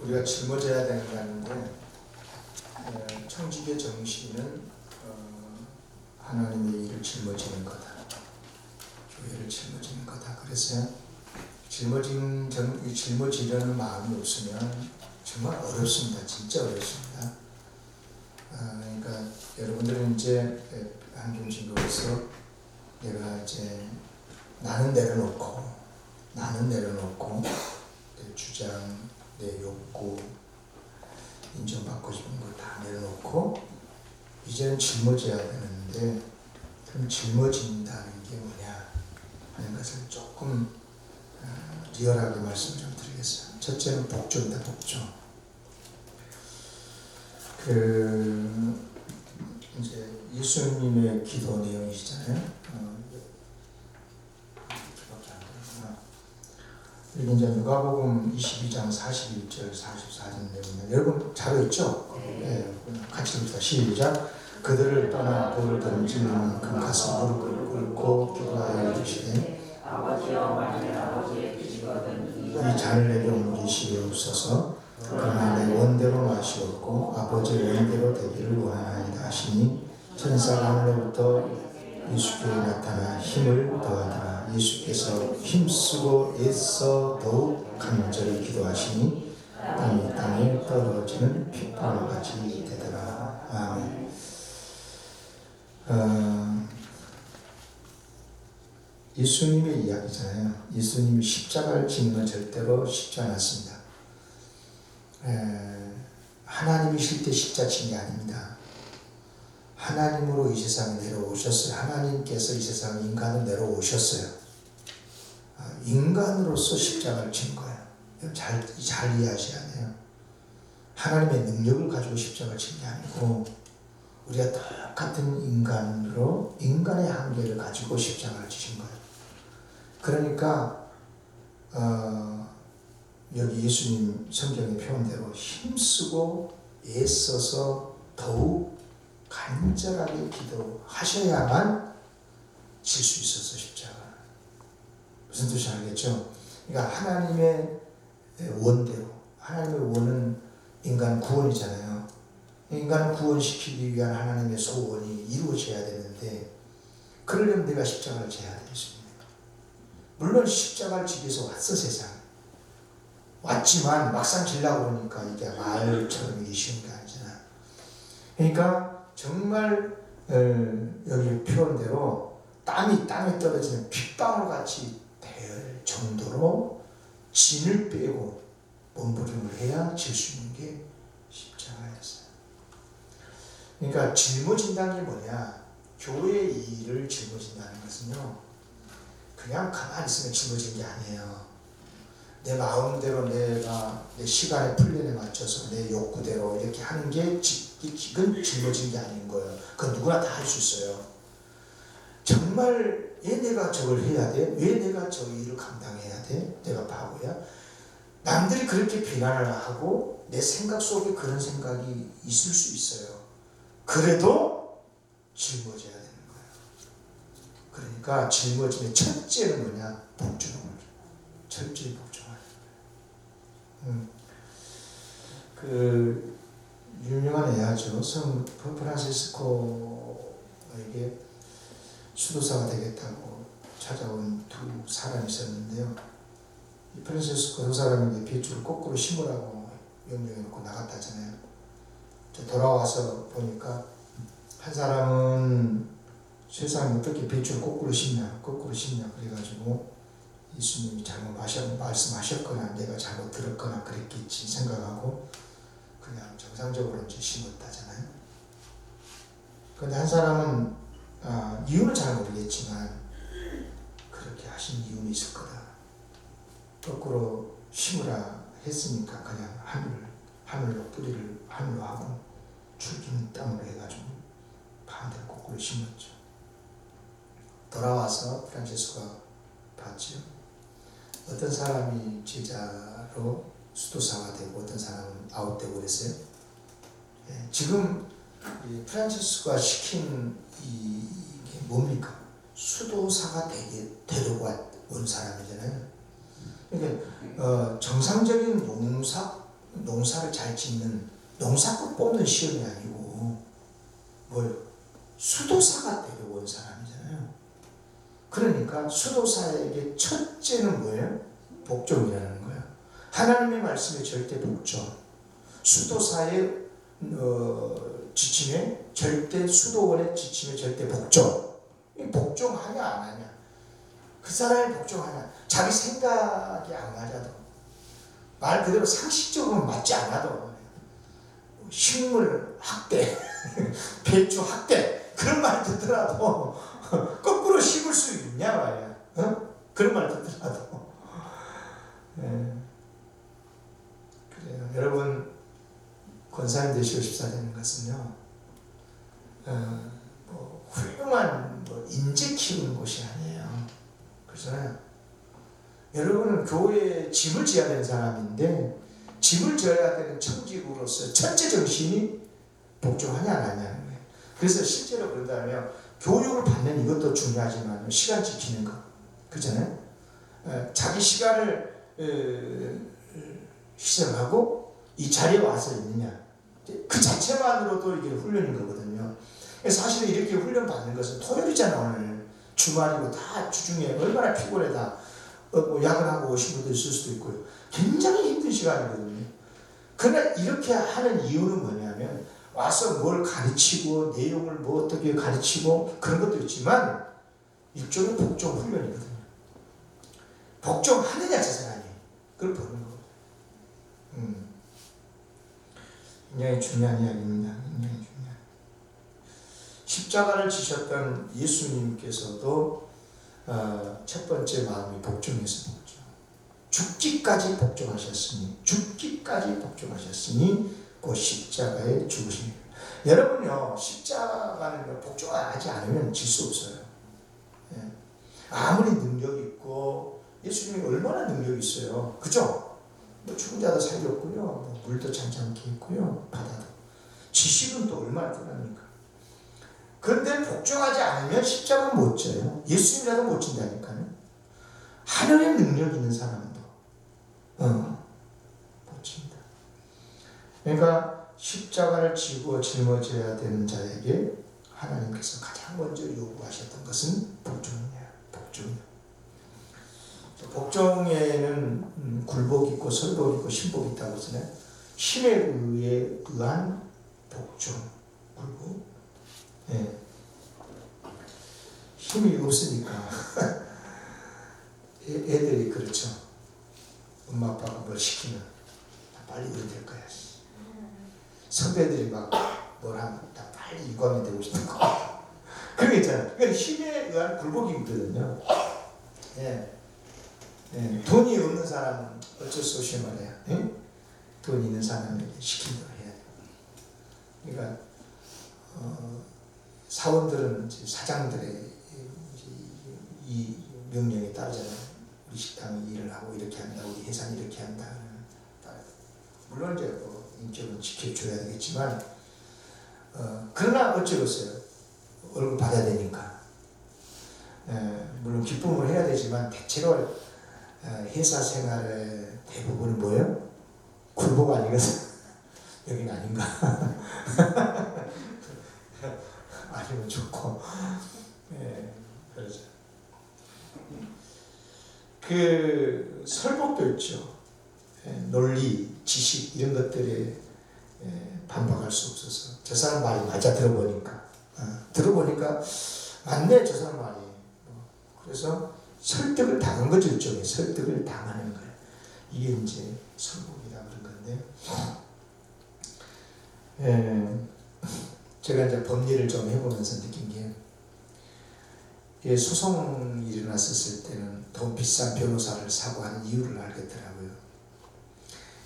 우리가 짊어져야 되는 게 아닌데 청지기의 정신은 하나님의 일을 짊어지는 거다. 교회를 짊어지는 거다. 그래서 짊어지려는 마음이 없으면 정말 어렵습니다. 진짜 어렵습니다. 그러니까 여러분들은 이제 한경신교에서 내가 이제 나는 내려놓고 내 주장, 내 욕구, 인정받고 싶은 거 다 내려놓고 이제는 짊어져야 되는데, 그럼 짊어진다는 게 뭐냐 하는 것을 조금 리얼하게 말씀 좀 드리겠어요. 첫째는 복종이다. 복종. 이제 예수님의 기도 내용이시잖아요. 여기 이제 누가복음 22장 41절 44절 내용입니다. 여러분 자료 있죠? 네, 같이 읽읍시다. 시작. 그들을 떠나 돌을 던지는 만큼 가서 무릎을 꿇고 기도하여 이르시되 이 잔을 내게 옮기시옵소서. 그러나 내 원대로 마시옵고 아버지의 원대로 되기를 원하나이다 하시니 천사가 하늘로부터 예수께 나타나 힘을 더하더라. 예수께서 힘쓰고 애써 더욱 간절히 기도하시니 땅이 땅에 떨어지는 핏방울 같이 되더라. 아멘. 예수님의 이야기잖아요. 예수님이 십자가를 지는 건 절대로 쉽지 않았습니다. 하나님이실 때 십자가 진 게 아닙니다. 하나님으로 이 세상에 내려오셨어요. 하나님께서 이 세상에 인간을 내려오셨어요. 인간으로서 십자가를 진 거예요. 잘 이해하셔야 돼요. 하나님의 능력을 가지고 십자가를 진 게 아니고 우리가 똑같은 인간으로 인간의 한계를 가지고 십자가를 지신 거예요. 그러니까 여기 예수님 성경의 표현대로 힘쓰고 애써서 더욱 간절하게 기도하셔야만 질 수 있었어. 십자가 무슨 뜻인지 알겠죠? 그러니까 하나님의 원대로, 하나님의 원은 인간 구원이잖아요. 인간을 구원시키기 위한 하나님의 소원이 이루어져야 되는데, 그러려면 내가 십자가를 져야 되겠습니다. 물론 십자가를 지기 위해서 왔어. 세상에 왔지만 막상 지려고 그러니까 이게 말처럼 이게 쉬운 게 아니잖아. 그러니까 정말 여기 표현대로 땀이 땅에 떨어지는 핏방울 같이 될 정도로 진을 빼고 몸부림을 해야 질 수 있는 게 십자가였어요. 그러니까 짊어진다는 게 뭐냐? 교회의 일을 짊어진다는 것은요, 그냥 가만히 있으면 짊어진 게 아니에요. 내 마음대로 내가 내 시간의 플랜에 맞춰서 내 욕구대로 이렇게 하는 게 이건 짊어진 게 아닌 거예요. 그건 누구나 다 할 수 있어요. 정말 왜 내가 저걸 해야 돼? 왜 내가 저 일을 감당해야 돼? 내가 바보야? 남들이 그렇게 비난을 하고 내 생각 속에 그런 생각이 있을 수 있어요. 그래도 짊어져야 되는 거예요. 그러니까 짊어짐의 첫째는 뭐냐? 복종을. 철저히 복종하는 거예요. 유명한 애하죠. 성 프란시스코에게 수도사가 되겠다고 찾아온 두 사람이 있었는데요. 이 프란시스코 두 사람에게 빗줄을 거꾸로 심으라고 명령해 놓고 나갔다잖아요. 돌아와서 보니까 한 사람은 세상에 어떻게 빗줄을 거꾸로 심냐 그래가지고 예수님이 잘못 말씀하셨거나 내가 잘못 들었거나 그랬겠지 생각하고 그냥 정상적으로 이제 심었다잖아요. 근데 한 사람은 이유는 잘 모르겠지만 그렇게 하신 이유는 있을 거다. 거꾸로 심으라 했으니까 그냥 하늘로 뿌리를 하늘로 하고 줄기는 땅으로 해가지고 반대로 거꾸로 심었죠. 돌아와서 프란치스코가 봤죠. 어떤 사람이 제자로 수도사가 되고 어떤 사람은 아웃되고 그랬어요. 지금 프란치스코가 시킨 이게 뭡니까? 수도사가 되려고 온 사람이잖아요. 그러니까 정상적인 농사를 잘 짓는 농사꾼 뽑는 시험이 아니고 뭐요? 수도사가 되려고 온 사람이잖아요. 그러니까 수도사에게 첫째는 뭐예요? 복종이라는 거예요. 하나님의 말씀에 절대 복종. 수도사의 지침에 절대, 수도원의 지침에 절대 복종. 복종하냐 안 하냐? 그 사람이 복종하냐? 자기 생각이 안 맞아도, 말 그대로 상식적으로 맞지 않아도, 식물 학대, 배추 학대, 그런 말 듣더라도 거꾸로 심을 수 있냐 말이야. 어? 그런 말 듣더라도. 그래요. 여러분, 권사님 되시고 싶사 되는 것은요, 훌륭한 인재 키우는 곳이 아니에요. 그렇잖아요. 여러분은 교회에 짐을 져야 되는 사람인데, 짐을 져야 되는 청직으로서 첫째 정신이 복종하냐 안 하냐는 거예요. 그래서 실제로 그런다면 교육을 받는 이것도 중요하지만 시간 지키는 거, 그렇잖아요. 자기 시간을 희생하고 이 자리에 와서 있느냐, 그 자체만으로도 이게 훈련인 거거든요. 사실은 이렇게 훈련 받는 것은 토요일이잖아. 오늘 주말이고 다 주중에 얼마나 피곤해. 다 야근하고 오신 분들 있을 수도 있고요. 굉장히 힘든 시간이거든요. 그러나 이렇게 하는 이유는 뭐냐면, 와서 뭘 가르치고 내용을 뭐 어떻게 가르치고 그런 것도 있지만 일종의 복종 훈련이거든요. 복종하느냐 저 사람이, 그걸 보는 거거든요. 굉장히 중요한 이야기입니다. 굉장히 중요한. 십자가를 지셨던 예수님께서도 첫 번째 마음이 복종에서 복종. 죽기까지 복종하셨으니, 죽기까지 복종하셨으니 그 십자가의 죽으심입니다. 여러분요, 십자가는 복종하지 않으면 질 수 없어요. 예. 아무리 능력이 있고, 예수님이 얼마나 능력이 있어요. 그죠? 죽은 자도 살렸고요, 물도 잔잔케 했고요, 바다도. 지식은 또 얼마나 뛰어납니까? 그런데 복종하지 않으면 십자가는 못 져요. 예수님이라도 못 진다니까요. 하늘의 능력 있는 사람도 못 집니다. 그러니까 십자가를 지고 짊어져야 되는 자에게 하나님께서 가장 먼저 요구하셨던 것은 복종이에요. 복종이에요. 복종에는 굴복 있고 설복 있고 신복 있다고 하잖아요. 힘에 의한 복종, 굴복. 예. 힘이 없으니까 애들이 그렇죠. 엄마 아빠가 뭘 시키면 빨리 이렇게 될 거야. 선배들이 막 뭘 하면 다 빨리 유감이 되고 싶은 거. 그런 게 있잖아요. 그러니까 힘에 의한 굴복이 있거든요. 예. 예. 돈이 없는 사람은 어쩔 수 없이 말이야. 예? 돈 있는 사람에게 시킨 대로 해야 돼. 그러니까 사원들은 사장들의 이 명령에 따르잖아요. 우리 식당이 일을 하고 이렇게 한다, 우리 회사는 이렇게 한다. 물론 이제 인격은 지켜줘야 되겠지만, 그러나 어쩌겠어요. 월급 받아야 되니까. 물론 기쁨을 해야 되지만 대체로 회사 생활의 대부분은 뭐예요? 굴복 아니겠어요? 여긴 아닌가? 아니면 좋고. 그러죠. 그 설복도 있죠. 논리, 지식 이런 것들에 반박할 수 없어서 저 사람 말이 맞아 들어보니까 맞네 저 사람 말이. 그래서 설득을 당한 거죠. 일종의 설득을 당하는 거예요. 이게 이제 설복이라고 그런 건데, 제가 이제 법리를 좀 해보면서 느낀 게, 소송이 일어났었을 때는 돈 비싼 변호사를 사고 하는 이유를 알겠더라고요.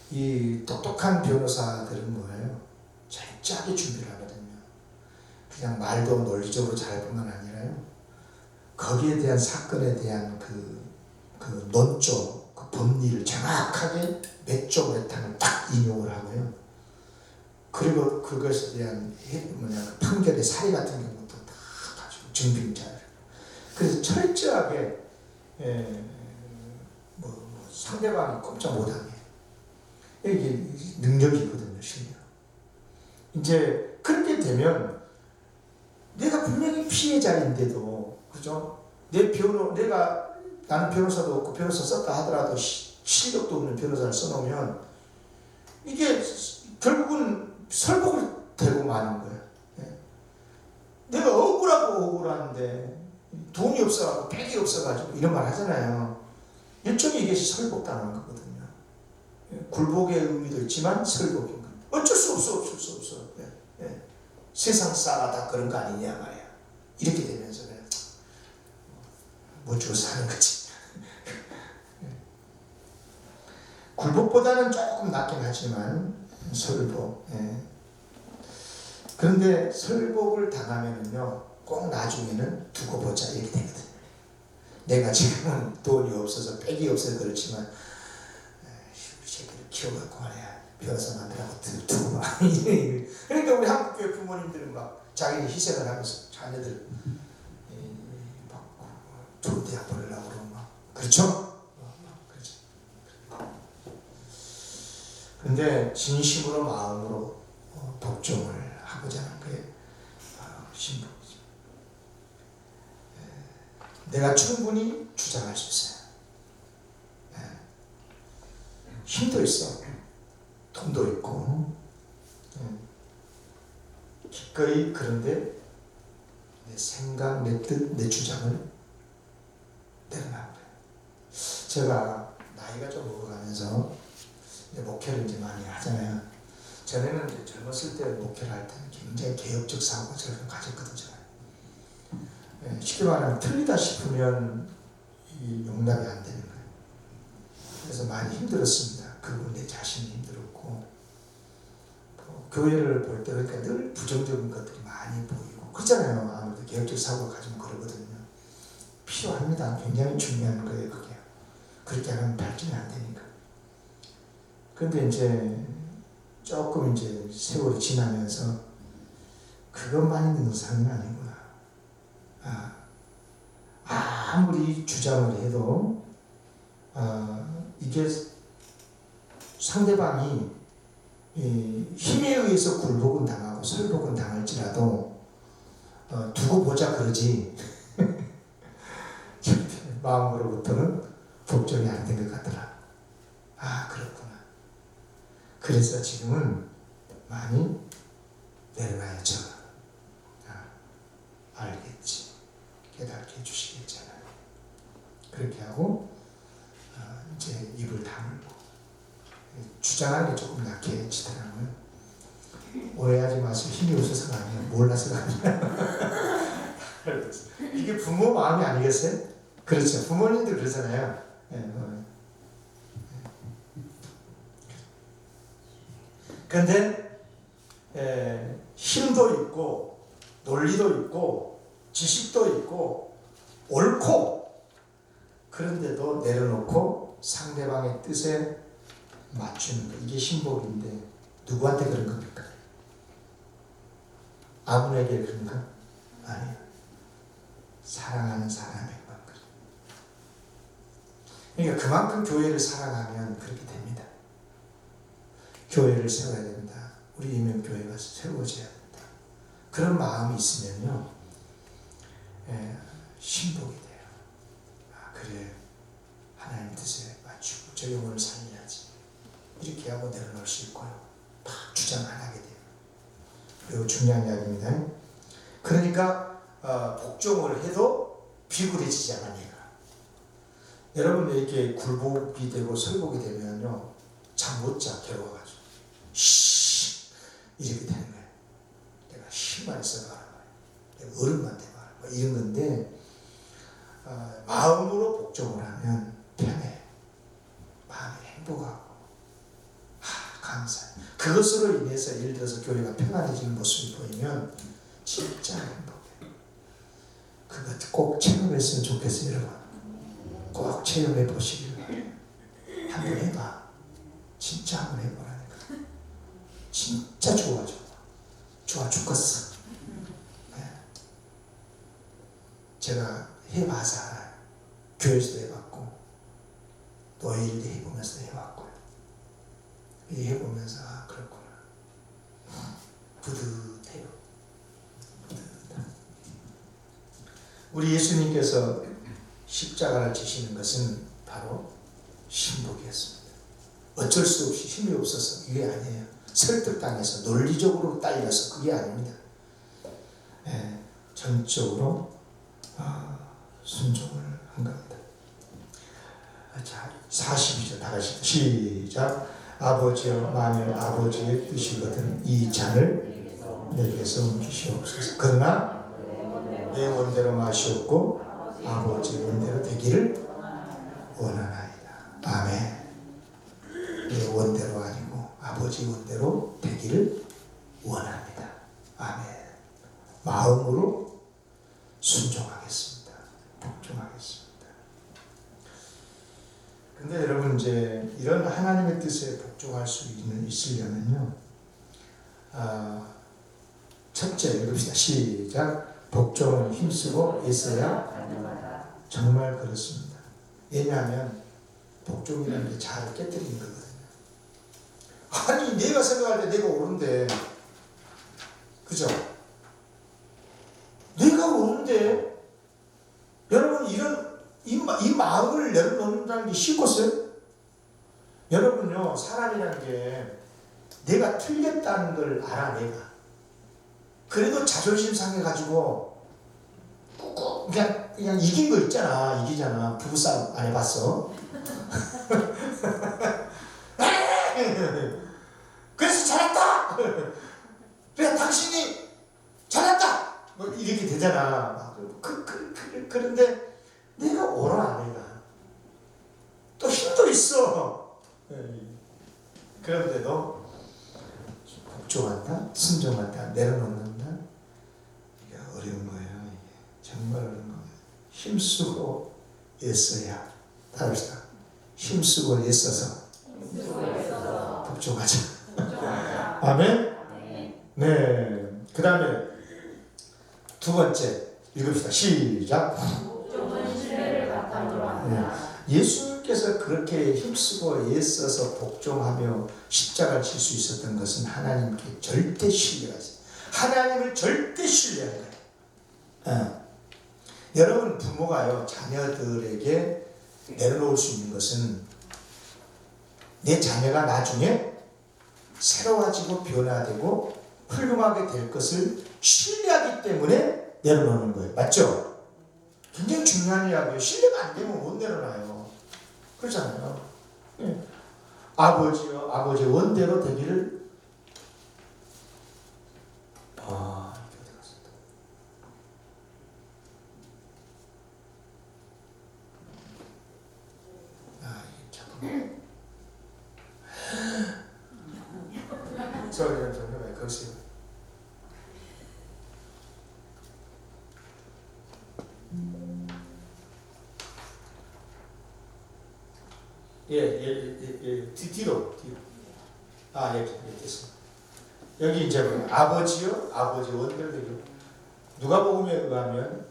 이 똑똑한 변호사들은 뭐예요? 철저하게 준비를 하거든요. 그냥 말도 논리적으로 잘 뿐만 아니라요, 거기에 대한 사건에 대한 그 논조, 그 법리를 정확하게 몇 조 몇 항을 딱 인용을 하고요. 그리고 그것에 대한 판결의 사례 같은 경우도 다 가지고 증빙자를. 그래서 철저하게 상대방이 꼼짝 못하게. 이게 능력이거든요, 실력. 이제 그렇게 되면 내가 분명히 피해자인데도, 그죠? 나는 변호사도 없고 변호사 썼다 하더라도 실력도 없는 변호사를 써놓으면 이게 결국은 설복을 대고 마는 거예요. 예. 내가 억울한데 돈이 없어가지고 팩이 없어가지고 이런 말 하잖아요. 일종의 이게 설복당하는 거거든요. 예. 굴복의 의미도 있지만 설복인 거. 어쩔 수 없어. 예. 예. 세상 싸가 다 그런 거 아니냐 말이야. 이렇게 되면서 그냥 못 주고 사는 거지. 굴복보다는 조금 낫긴 하지만 설복. 예. 그런데 설복을 당하면은요, 꼭 나중에는 두고 보자 이렇게 되거든요. 내가 지금은 돈이 없어서 팩이 없어서 그렇지만 우리 새끼를 키워갖고 말이야 변호사 만들라고 두고 봐. 그러니까 우리 한국교회 부모님들은 막 자기는 희생을 하면서 자녀들 막 좋은 대학 보내려고 그러고 막 그렇죠? 근데 진심으로 마음으로 복종을 하고자 하는 게 바로 신복이죠. 내가 충분히 주장할 수 있어요. 힘도 있어. 돈도 있고. 기꺼이 그런데 내 생각, 내 뜻, 내 주장을 내려놔요. 제가 나이가 좀 먹어가면서 목회를 이제 많이 하잖아요. 전에는 이제 젊었을 때 목회를 할 때는 굉장히 개혁적 사고가 저를 가졌거든요. 쉽게 말하면 틀리다 싶으면 이 용납이 안 되는 거예요. 그래서 많이 힘들었습니다. 그분 내 자신이 힘들었고, 교회를 볼 때 그러니까 늘 부정적인 것들이 많이 보이고 그렇잖아요. 아무래도 개혁적 사고가 가지면 그러거든요. 필요합니다. 굉장히 중요한 거예요, 그게. 그렇게 하면 발전이 안 되니까. 근데 이제 조금 이제 세월이 지나면서 그것만 있는 삶은 아니구나. 아무리 주장을 해도 이게 상대방이 힘에 의해서 굴복은 당하고 설복은 당할지라도 두고 보자 그러지 마음으로부터는 복종이 안 된 것 같더라. 그렇구나. 그래서 지금은 많이 내려놔야죠. 알겠지. 깨닫게 해주시겠잖아요. 그렇게 하고 이제 입을 다물고 주장하는 게 조금 약해지더라고요. 오해하지 마시고 힘이 없어서가 아니라 몰라서가 아니라 이게 부모 마음이 아니겠어요? 그렇죠. 부모님들 그러잖아요. 그런데 힘도 있고 논리도 있고 지식도 있고 옳고 그런데도 내려놓고 상대방의 뜻에 맞추는 거 이게 신복인데 누구한테 그런 겁니까? 아군에게 그런가? 아니요. 사랑하는 사람에게만 그래. 그러니까 그만큼 교회를 사랑하면 그렇게 됩니다. 교회를 세워야 된다. 우리 이명교회가 세워져야 된다. 그런 마음이 있으면요, 신복이 돼요. 그래, 하나님 뜻에 맞추고 저 영혼을 살려야지. 이렇게 하고 내려놓을 수 있고요. 막 주장 안 하게 돼요. 매우 중요한 이야기입니다. 그러니까 복종을 해도 비굴해지지 않아 내가. 여러분 이렇게 굴복이 되고 설복이 되면요, 잠 못 자 괴로워가지고 이렇게 되는 거예요. 내가 힘만 써봐라, 내가 어른한테 봐라, 뭐 이런 건데 마음으로 복종을 하면 편해. 마음이 행복하고 감사해. 그것으로 인해서 예를 들어서 교회가 편안해지는 모습이 보이면 진짜 행복해. 그것 꼭 체험했으면 좋겠어요, 여러분. 꼭 체험해 보시길 바래요. 한번 해봐. 진짜 한번 해보라니까. 진짜 좋아. 좋아 죽겠어. 제가 해봐서 알아요. 교회에서도 해봤고 노예일도 해보면서도 해봤고요. 뿌듯해요. 우리 예수님께서 십자가를 지시는 것은 바로 신복이었습니다. 어쩔 수 없이 힘이 없어서 이게 아니에요. 설득당해서 논리적으로 따져서 그게 아닙니다. 전적으로 순종을 한 겁니다. 자, 42절 나가시죠. 시작. 아버지여, 만일 아버지의 뜻이거든 이 잔을 내게서 옮기시옵소서. 그러나 내 원대로 마시옵고 아버지의 원대로 되기를 원하나이다. 아멘. 내 원대로 아니고 아버지 원대로 되기를 원합니다. 아멘. 마음으로 순종하겠습니다. 복종하겠습니다. 근데 여러분, 이제 이런 하나님의 뜻에 복종할 수 있으려면요, 첫째 읽읍시다. 시작. 복종은 힘쓰고 애써야 정말 그렇습니다. 왜냐하면 복종이라는 게 자아를 깨뜨리는 거거든요. 아니, 내가 생각할 때 내가 옳은데, 그죠? 내가 옳은데, 여러분, 이 마음을 내려놓는다는 게 쉽겠어요? 여러분요, 사람이라는 게 내가 틀렸다는 걸 알아, 내가. 그래도 자존심 상해가지고 꾹꾹 그냥 이긴 거 있잖아. 이기잖아. 부부싸움 안 해봤어? 그래서 잘했다! 그래, 당신이 잘했다! 뭐 이렇게 되잖아. 그런데 내가 옳아, 내가. 또 힘도 있어. 그런데도 복종한다, 순종한다, 내려놓는다. 이게 어려운 거예요. 이게 정말 어려운 거예요. 힘쓰고 애써야. 따라합시다. 힘쓰고 애써서 복종하자. 아멘. 네. 그 다음에 두 번째 읽읍시다. 시작. 예수님께서 그렇게 힘쓰고 애써서 복종하며 십자가를 질 수 있었던 것은 하나님께 절대 신뢰가 있어요. 하나님을 절대 신뢰하는 거예요. 여러분, 부모가요, 자녀들에게 내려놓을 수 있는 것은 내 자녀가 나중에 새로워지고 변화되고 훌륭하게 될 것을 신뢰하기 때문에 내려놓는 거예요. 맞죠? 굉장히 중요한 이야기예요. 신뢰가 안 되면 못 내려놔요. 그렇잖아요. 예. 아버지요, 아버지의 원대로 되기를. 이렇게 어디 갔었다. 이게 잠깐만. 좀 해봐요. 거기서. 뒤로. 예, 됐습니다. 여기 이제 아버지요, 아버지 원대로 되기를. 누가복음에 의하면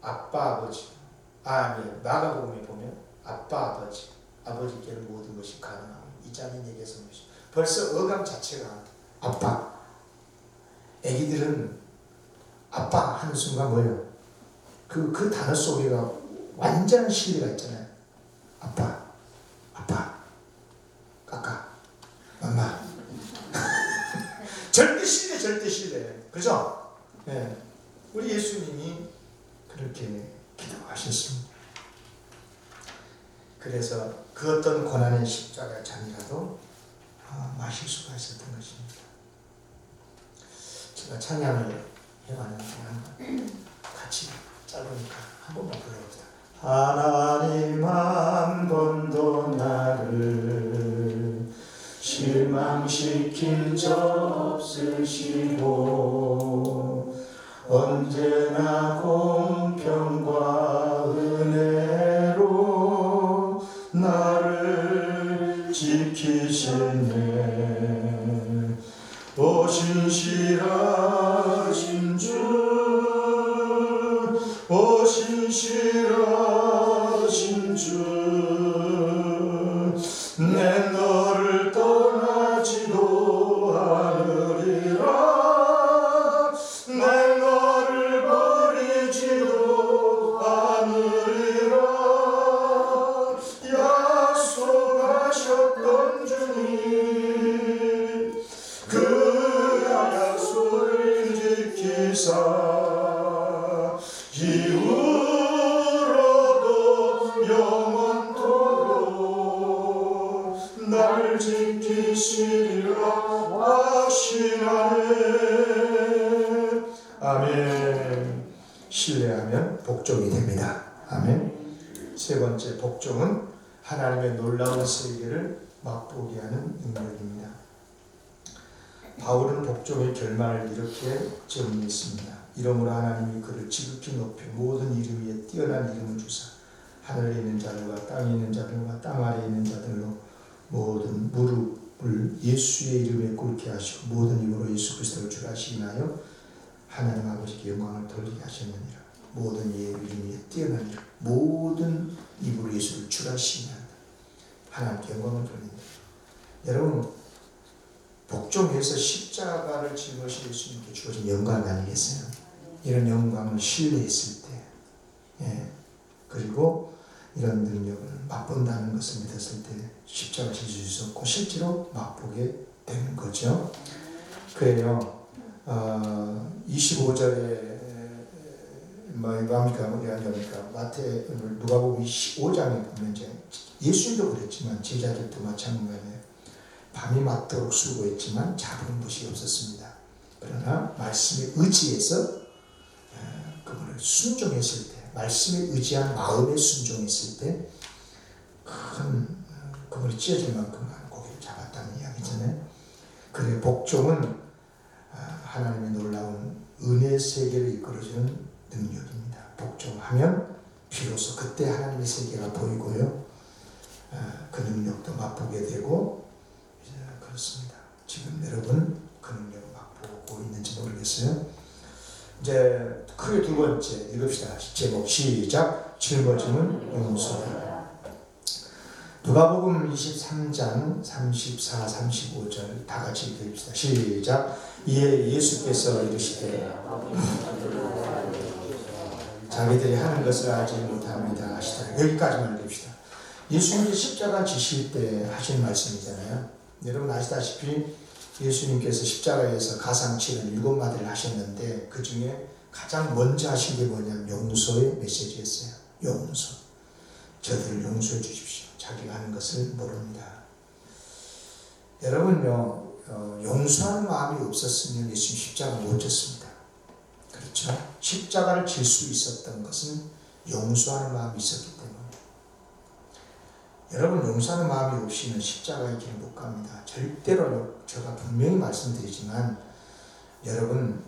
아빠, 아버지. 마가복음에 보면 아빠, 아버지. 아버지께는 모든 것이 가능하고 이 자녀에게서 벌써 어감 자체가 아빠. 애기들은 아빠 하는 순간 뭐예요? 그 단어 속에가 완전한 신뢰가 있잖아요. 아빠, 까까, 엄마. 절대 신뢰. 그죠? 네. 우리 예수님이 그렇게 기도하셨습니다. 그래서 그 어떤 고난의 십자가 잔이라도 마실 수가 있었던 것입니다. 제가 찬양을 해봤는데 같이 짧으니까 한 번만 불러봅시다. 하나님 한 번도 나를 실망시킨 적 없으시고 언제나 공평과 은혜로 나를 지키시네. 오 신실하신 주, 오 신실하신 주, 내 너를 떠나지도 않으리라. 확신하네. 아멘. 신뢰하면 복종이 됩니다. 아멘. 세 번째 복종은 하나님의 놀라운 세계를 맛보게 하는 능력입니다. 바울은 복종의 결말을 이렇게 정리했습니다. 이러므로 하나님이 그를 지극히 높여 모든 이름 위에 뛰어난 이름을 주사 하늘에 있는 자들과 땅에 있는 자들과 땅 아래에 있는 자들로 모든 무릎을 예수의 이름에 꿇게 하시고 모든 입으로 예수 그리스도를 주 하시나요 하나님 아버지께 영광을 돌리게 하셨느니라. 모든 이름 위에 뛰어난 이름, 모든 입으로 예수를 주 하시나요 하나님께 영광을 돌린다. 여러분, 복종해서 십자가를 진 것이 예수님께 주어진 영광 아니겠어요? 이런 영광을 신뢰했을 때, 그리고 이런 능력을 맛본다는 것을 믿었을 때 십자가 질 수 있었고 실제로 맛보게 되는 거죠. 그래요. 25절에 뭐합니까? 마태 누가복음 25장에 보면 이제 예수님도 그랬지만 제자들도 마찬가지예요. 밤이 맞도록 수고했지만 잡은 것이 없었습니다. 그러나 말씀에 의지해서 그분을 순종했을 때, 말씀에 의지한 마음에 순종했을 때 큰 그분이 찢어질 만큼 많은 고기를 잡았다는 이야기잖아요. 그의 복종은 하나님의 놀라운 은혜 세계를 이끌어주는 능력입니다. 복종하면 비로소 그때 하나님의 세계가 보이고요. 그 능력도 맛보게 되고 그렇습니다. 지금 여러분 그 능력을 맛보고 있는지 모르겠어요. 이제 크게 두 번째 읽읍시다. 제목 시작. 짊어짐은 용서다. 누가복음 23장 34, 35절 다 같이 읽읍시다. 시작. 이에 예수께서 이르시되 자기들이 하는 것을 알지 못합니다 하시더라. 여기까지만 읽읍시다. 예수님이 십자가 지실 때 하신 말씀이잖아요. 여러분 아시다시피 예수님께서 십자가에서 가상치를 7마디를 하셨는데 그 중에 가장 먼저 하신 게 뭐냐면 용서의 메시지였어요. 용서. 저들을 용서해 주십시오. 자기가 하는 것을 모릅니다. 여러분요, 용서하는 마음이 없었으면 예수님 십자가 못 졌습니다. 그렇죠? 십자가를 질 수 있었던 것은 용서하는 마음이 있었기 때문에. 여러분 용서하는 마음이 없이는 십자가의 길을 못 갑니다. 절대로 제가 분명히 말씀드리지만 여러분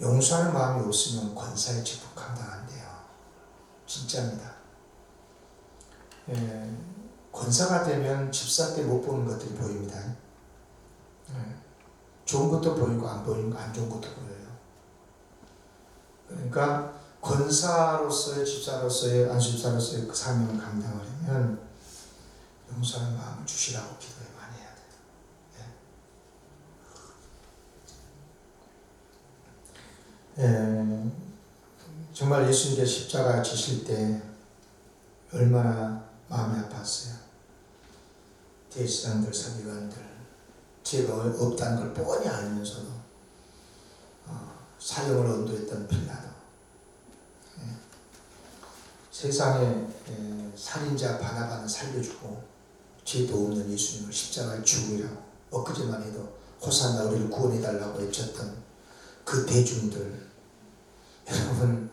용서하는 마음이 없으면 권사에 직북함당한대요. 진짜입니다. 권사가 되면 집사 때 못 보는 것들이 보입니다. 좋은 것도 보이고 안 좋은 것도 보여요. 그러니까 권사로서의 집사로서의 안수집사로서의 그 사명을 감당하려면 용서하는 마음을 주시라고 기도해 많이 해야 돼요. 정말 예수님께 십자가 지실 때 얼마나 마음이 아팠어요. 대제사장들, 서기관들 죄가 없다는 걸 뻔히 알면서도 사형을 언도했던 빌라도 세상에 살인자 바나바는 살려주고 죄도 없는 예수님을 십자가에 죽으라고 엊그제만 해도 호산나 우리를 구원해달라고 외쳤던 그 대중들 여러분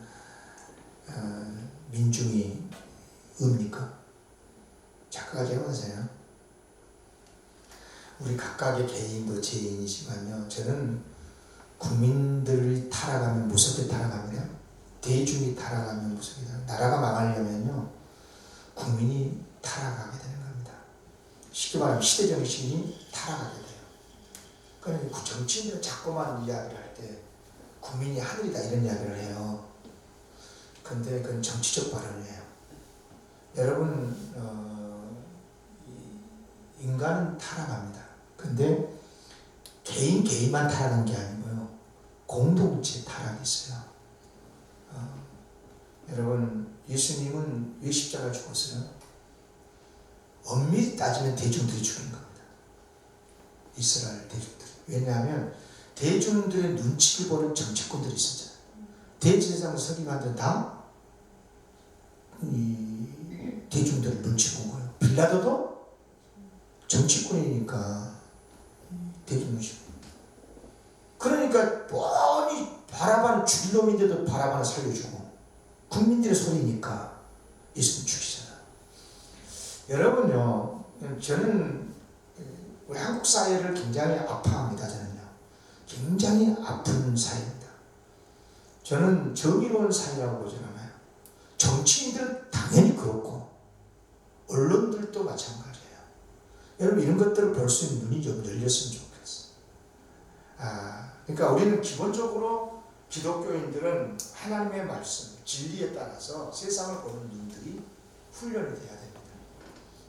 민중이 읍니까? 착각하지 마세요. 우리 각각의 개인도 죄인이지만요. 저는 국민들이 타락하면 무섭게 타락합니다. 대중이 타락하면 무섭게 타락합니다. 나라가 망하려면요. 국민이 타락하게 되는 겁니다. 쉽게 말하면 시대정신이 타락하게 돼요. 그러니까 정치인들은 자꾸만 이야기를 할 때 국민이 하늘이다 이런 이야기를 해요. 근데 그건 정치적 발언을 해요. 여러분 인간은 타락합니다. 근데 개인만 타락한 게 아니고요. 공동체 타락이 있어요. 여러분 예수님은 왜 십자가 죽었어요? 엄밀히 따지면 대중들이 죽인 겁니다. 이스라엘 대중들. 왜냐하면 대중들의 눈치를 보는 정치꾼들이 있었잖아요. 대제사장 서기관들은 다 대중들을 눈치 본 거예요. 빌라도도 정치꾼이니까 대주무시고. 그러니까 뻔히 바라바는 죽일 놈인데도 바라바는 살려주고, 국민들의 소리니까 예수님 죽이잖아. 여러분요, 저는 우리 한국 사회를 굉장히 아파합니다. 저는요, 굉장히 아픈 사회입니다. 저는 정의로운 사회라고 보지 않아요. 정치인들은 당연히 그렇고 언론들도 마찬가지예요. 여러분, 이런 것들을 볼 수 있는 눈이 좀 열렸으면 좋겠어요. 그러니까 우리는 기본적으로 기독교인들은 하나님의 말씀, 진리에 따라서 세상을 보는 눈들이 훈련이 돼야 됩니다.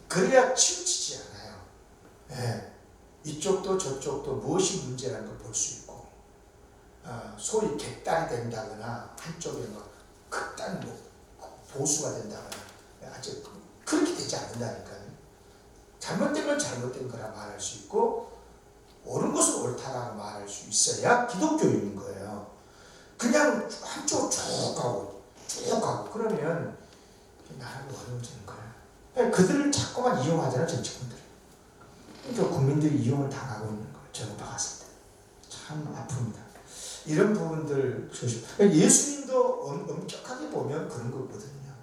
그래야 치우치지 않아요. 네. 이쪽도 저쪽도 무엇이 문제라는 걸 볼 수 있고, 소위 객단이 된다거나 한쪽에 뭐 극단 보수가 된다거나 아직 그렇게 되지 않는다니까요. 잘못된 건 잘못된 거라 말할 수 있고, 옳은 것은 옳다라고 말할 수 있어야 기독교인인 거예요. 그냥 한쪽으로 쭉 가고 그러면 나라가 어려워지는 거예요. 그들을 자꾸만 이용하잖아요, 정치권들이. 그러니까 국민들이 이용을 당하고 있는 거예요. 저는 봤을 때 참 아픕니다. 이런 부분들 조심. 예수님도 엄격하게 보면 그런 거거든요.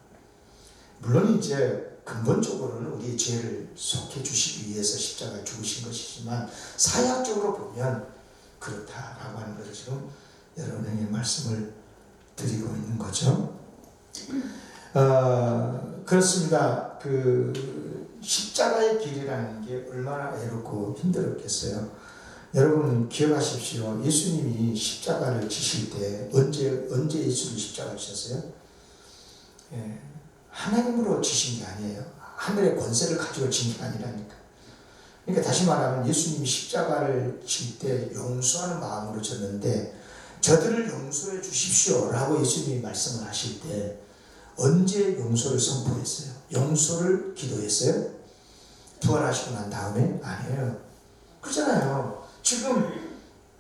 물론 이제 근본적으로는 우리의 죄를 속해 주시기 위해서 십자가에 죽으신 것이지만, 사회학적으로 보면 그렇다라고 하는 것을 지금 여러분에게 말씀을 드리고 있는 거죠. 그렇습니다. 그 십자가의 길이라는 게 얼마나 외롭고 힘들었겠어요. 여러분 기억하십시오. 예수님이 십자가를 지실 때 언제 예수님이 십자가를 지셨어요? 예, 하나님으로 지신 게 아니에요. 하늘의 권세를 가지고 진 게 아니라니까. 그러니까 다시 말하면 예수님이 십자가를 질 때 용서하는 마음으로 졌는데, 저들을 용서해 주십시오 라고 예수님이 말씀을 하실 때 언제 용서를 선포했어요? 용서를 기도했어요? 부활하시고 난 다음에? 아니에요. 그렇잖아요. 지금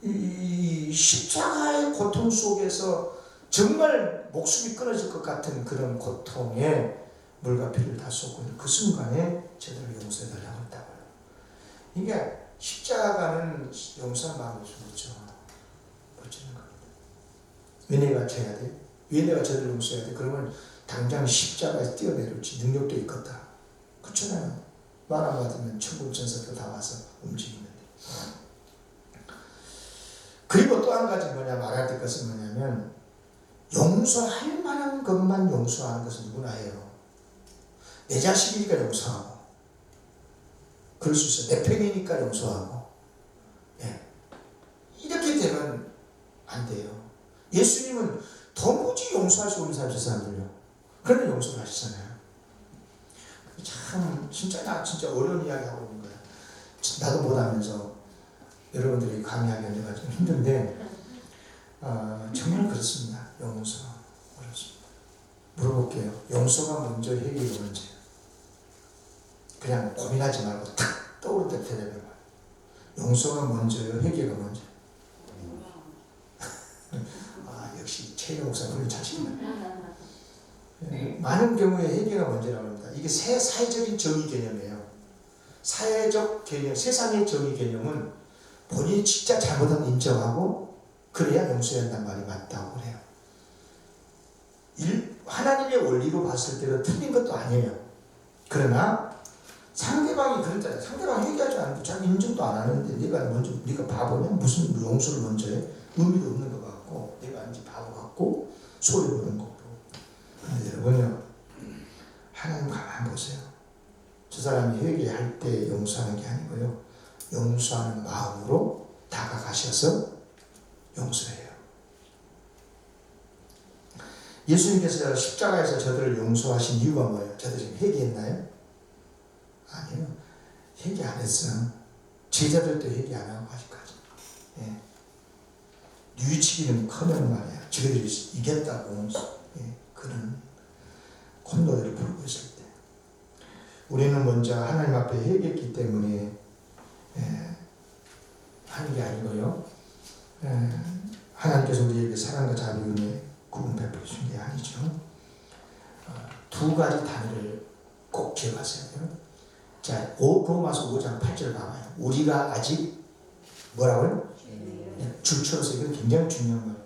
이 십자가의 고통 속에서 정말 목숨이 끊어질 것 같은 그런 고통에 물과 피를 다 쏟고 있는 그 순간에 저들을 용서해 달라고 했다고요. 그러니까 십자가는 용서한 마음을 주죠. 멋지는 겁니다. 왜 내가 져야 돼? 왜 내가 저들을 용서해야 돼? 그러면 당장 십자가에서 뛰어내릴지 능력도 있겠다. 그렇잖아요. 말 안 받으면 천국 천사도 다 와서 움직이는데. 그리고 또 한 가지 말해야 될 것은 뭐냐면, 용서할 만한 것만 용서하는 것은 누구나 해요. 내 자식이니까 용서하고, 그럴 수 있어요. 내 편이니까 용서하고. 예. 이렇게 되면 안 돼요. 예수님은 도무지 용서할 수 없는 사람, 저 사람들요. 그러나 용서를 하시잖아요. 참 진짜 어려운 이야기 하고 있는 거야. 나도 못하면서 여러분들이 감히하기 내가 좀 힘든데, 정말 그렇습니다. 용서 어렵습니다. 물어볼게요. 용서가 먼저, 해결이 먼저예요? 그냥 고민하지 말고 탁 떠오를 때 대답해봐요. 용서가 먼저요, 해결가 먼저요? 역시 최 목사 분이 자신있네. 많은 경우에 해결가 먼저라고 합니다. 이게 사회적인 정의 개념이에요. 사회적 개념, 세상의 정의 개념은 본인이 진짜 잘못한 인정하고 그래야 용서해야 한다는 말이 맞다고 그래요. 하나님의 원리로 봤을 때는 틀린 것도 아니에요. 그러나 상대방이 그랬잖아요. 상대방이 얘기하지 않고 자기 인정도 안 하는데 네가 바보냐? 무슨 용서를 먼저 해? 의미도 없는 것 같고, 내가 이제 바보 같고 소리 부르는 거고. 여러분요, 하나님 가만 보세요. 저 사람이 회개할 때 용서하는 게 아니고요, 용서하는 마음으로 다가가셔서 용서해요. 예수님께서 십자가에서 저들을 용서하신 이유가 뭐예요? 저들 지금 회개했나요? 아니요. 회개 안 했어요. 제자들도 회개 안 하고 아직까지. 예. 뉘우치기는 커녕 말이야. 저들이 이겼다고. 예. 그런 콧노래를 부르고 있을 때. 우리는 먼저 하나님 앞에 회개했기 때문에 하는 게 아니고요. 하나님께서 우리에게 사랑과 자비, 은혜, 구원 베풀어 주신 게 아니죠. 두 가지 단어를 꼭 기억하셔야 돼요. 자, 로마서 5장 8절 봐봐요. 우리가 아직 뭐라고요? 줄쳐서 이건 굉장히 중요한 거예요.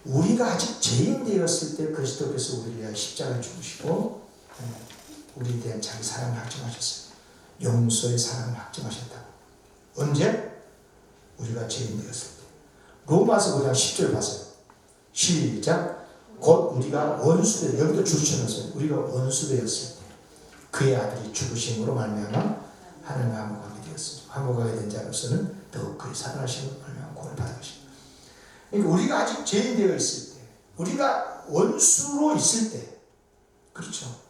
우리가 아직 죄인 되었을 때 그리스도께서 우리를 위하여 십자가를 죽으시고 우리에 대한 자기 사랑을 확증하셨어요. 용서의 사랑을 확증하셨다고. 언제? 우리가 죄인 되었을 때. 로마서 5장 10절 봤어요. 시작. 곧 우리가 원수되, 여기도 줄쳐놨어요. 우리가 원수되었을 때 그의 아들이 죽으심으로 말미암아 하나님과 화목하게 되었습니다. 화목하게 된 자로서는 더욱 그의 사랑하심으로 말미암아 구원을 받으십니다. 그러니까 우리가 아직 죄인 되어 있을 때, 우리가 원수로 있을 때, 그렇죠.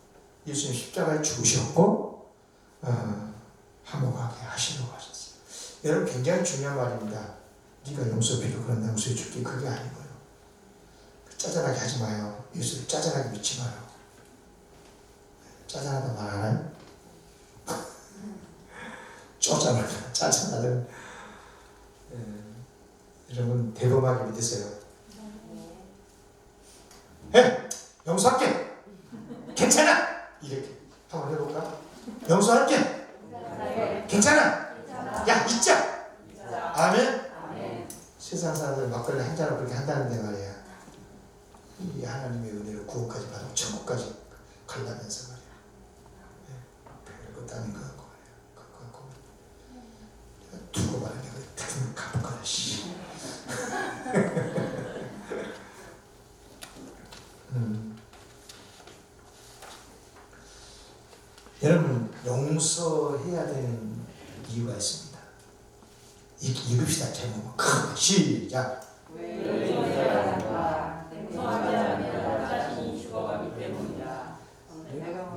예수님 십자가에 죽으셨고 화목하게 하시려고 하셨어요. 여러분 굉장히 중요한 말입니다. 네가 용서비로 그런 용서해 줄게, 그게 아니고요. 짜잘하게 하지 마요. 예수를 짜잘하게 믿지 마요. 짜잘하다 말 안 해요? 쪼잔하다, 짜증나다. 여러분 대범하게 믿으세요. 용서할게. 괜찮아. 이렇게 한번 해볼까? 용서할게. 괜찮아. 야, 잊자. 아멘. 세상 사람들 막걸리 한 잔을 그렇게 한다는데 말이야. 이 하나님의 은혜로 구원까지 받고 천국까지 가려면서 말이야. 별것도 아닌 것 같고 말이야. 그거 갖고 내가 두고 말이야. 내가 다른 갚을 거야. 씨. 여러분 용서해야 되는 이유가 있습니다. 읽읍시다. 제목은 큰 시작.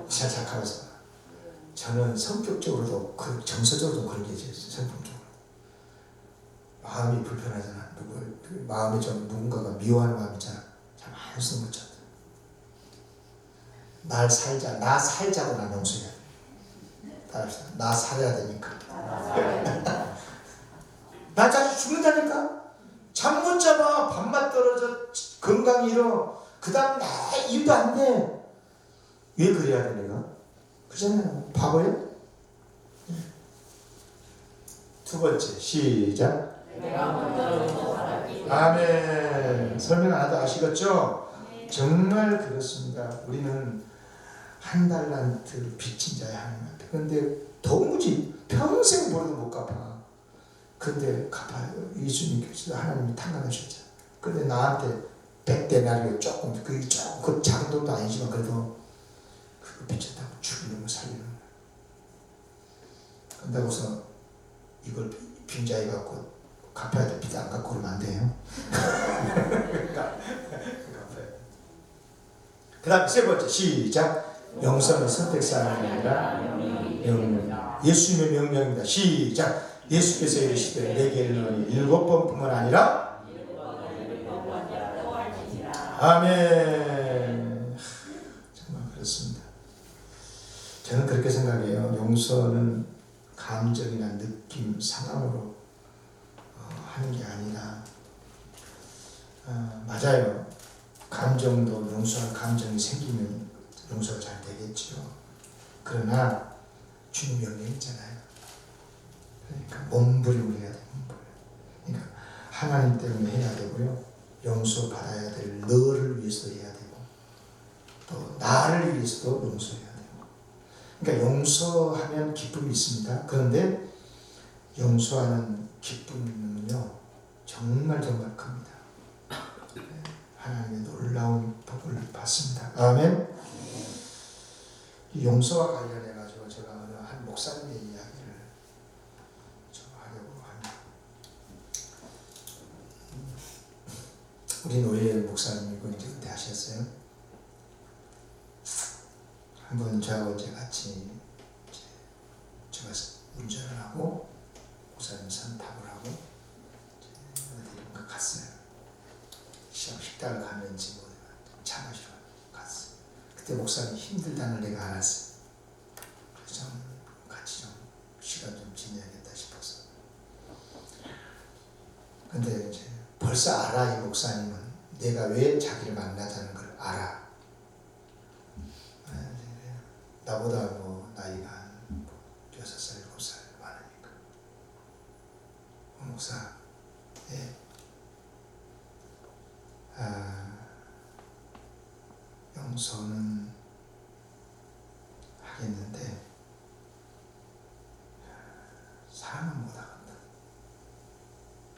시작하면서 저는 성격적으로도 정서적으로도 그런 게 있어요. 성품적으로 마음이 불편하잖아. 마음이 좀 누군가가 미워하는 마음 있잖아. 참 안 쓰는 거잖아. 나 살자고 나 용서해야 돼. 따라합시다. 나 살아야 되니까. 나 자주 죽는다니까. 잠 못 잡아. 밥맛 떨어져. 건강 잃어. 그 다음 나 일도 안 돼. 왜 그래야 돼 내가? 그렇잖아요. 바보예요? 두 번째 시작. 아멘. 설명 안 해도 아시겠죠? 정말 그렇습니다. 우리는 한 달란트 빚진 자야 하나님한테. 그런데 도무지 평생 벌어도 못 갚아. 근데 갚아요. 예수님께서 하나님이 탕감하셨잖아. 근데 나한테 100데나리오 조금, 그게 조금 그 작은 돈도 아니지만 그래도 그거 빚졌다고 죽이는 거 살리는 거야. 그런다고서 이걸 빈자에 갖고 갚아야 돼. 빚 안 갚고 그러면 안 돼요. 그 다음 세 번째 시작. 영성은 선택사항이 아니라 명령. 예수님의 명령입니다. 시작. 예수께서 이르시되 내게 이르노니 7번뿐만 아니라 아멘. 정말 그렇습니다. 저는 그렇게 생각해요. 용서는 감정이나 느낌, 상황으로 하는 게 아니라 맞아요. 감정도 용서할 감정이 생기면 용서가 잘 되겠죠. 그러나 주님 명령이 있잖아요. 그러니까 몸부림을 해야 돼요. 그러니까 하나님 때문에 해야 되고요. 용서받아야 될 너를 위해서도 해야 되고 또 나를 위해서도 용서해야 되고. 그러니까 용서하면 기쁨이 있습니다. 그런데 용서하는 기쁨은요 정말 큽니다. 하나님의 놀라운 복을 받습니다. 아멘. 이 용서와 관련해 가지고 제가 어느 한 목사님의 이야기를 좀 하려고 합니다. 우리 노예 목사님이고 이제 그때 하셨어요. 한번 저하고 이제 같이 제가 운전을 하고 목사님 선탑을 하고 어디론가 갔어요. 식당을 가는지 뭐 차 마시러 갔어요. 그때 목사님 힘들다는 내가 알았어요. 그래서 좀 같이 좀 시간 좀 지내야겠다 싶어서. 근데 이제 벌써 알아. 이 목사님은 내가 왜 자기를 만나자는 걸 알아. 나보다 뭐 나이가 한 6살, 7살 많으니까. 목사 예. 용서는 하겠는데 사랑은 못하겠다.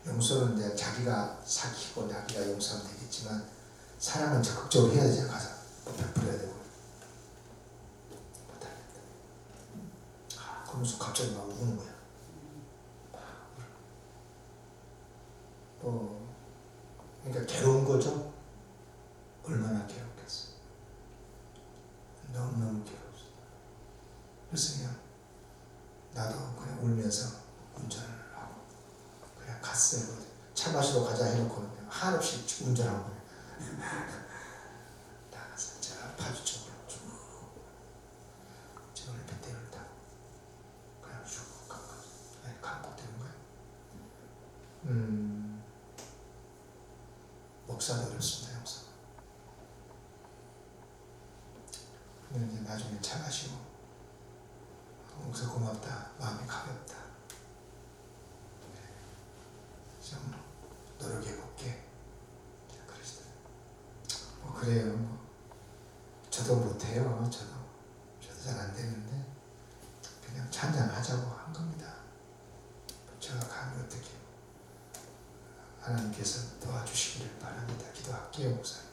용서는 이제 자기가 삭히고 자기가 용서하면 되겠지만 사랑은 적극적으로 해야 되잖아. 가서 베풀어야 되고 못하겠다. 그러면서 갑자기 막 우는 거야. 그러니까 괴로운 거죠. 얼마나 괴롭겠어. 너무너무 괴롭습니다. 그래서 그냥 나도 그냥 울면서 운전을 하고 그냥 갔어요. 차 마시러 가자 해놓고 그냥 한없이 운전하고 나가서 저 파주 쪽으로 쭉 저를 뱃대를 타고 그냥 쭉 강북되는 거예요. 목사도 어렵습니다. 목사. 근데 이제 나중에 차 마시고 목사 고맙다. 마음이 가볍다. 좀 노력해볼게. 그러시더라고요. 그래요. 저도 못해요. 저도 잘 안 되는데 그냥 찬양하자고 한 겁니다. 제가 감히 어떻게 하나님께서 도와주시기를 바랍니다. 기도할게요, 목사님.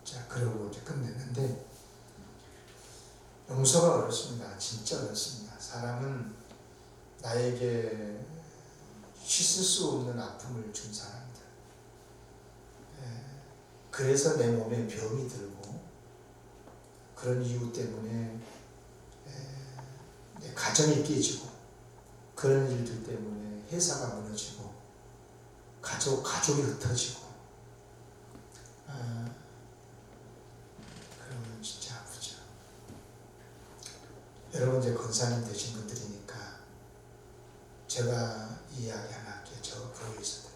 자, 그러고 이제 끝냈는데 용서가 어렵습니다. 진짜 어렵습니다. 사람은 나에게 씻을 수 없는 아픔을 준 사람이다. 그래서 내 몸에 병이 들고 그런 이유 때문에 내 가정이 깨지고 그런 일들 때문에 회사가 무너지고 가족이 흩어지고 그러면 진짜 아프죠. 여러분 이제 권사님 되신 분들이니까 제가 이 이야기 하나 할게요. 저 교회에서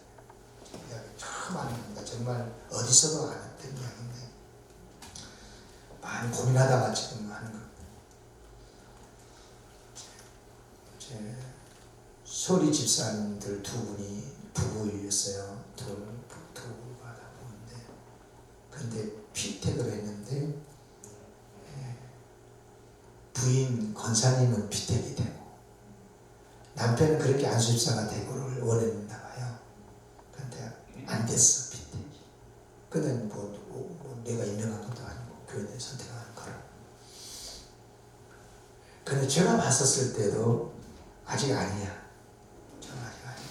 이야기 참 많이 합니다. 정말 어디서도 안 했던 이야기인데 많이 고민하다가 지금 하는 겁니다. 제 소리 집사님들 두 분이 부부였어요. 두 부부가 다 부부인데 근데 피택을 했는데 부인 권사님은 피택이 되고 남편은 그렇게 안수집사가 되고를 원했나 봐요. 그런데 안 됐어. 피택이. 근데 뭐 내가 임명한 것도 아니고 교회들이 선택하는 거라. 근데 제가 봤었을 때도 아직 아니야. 저는 아직 아니야.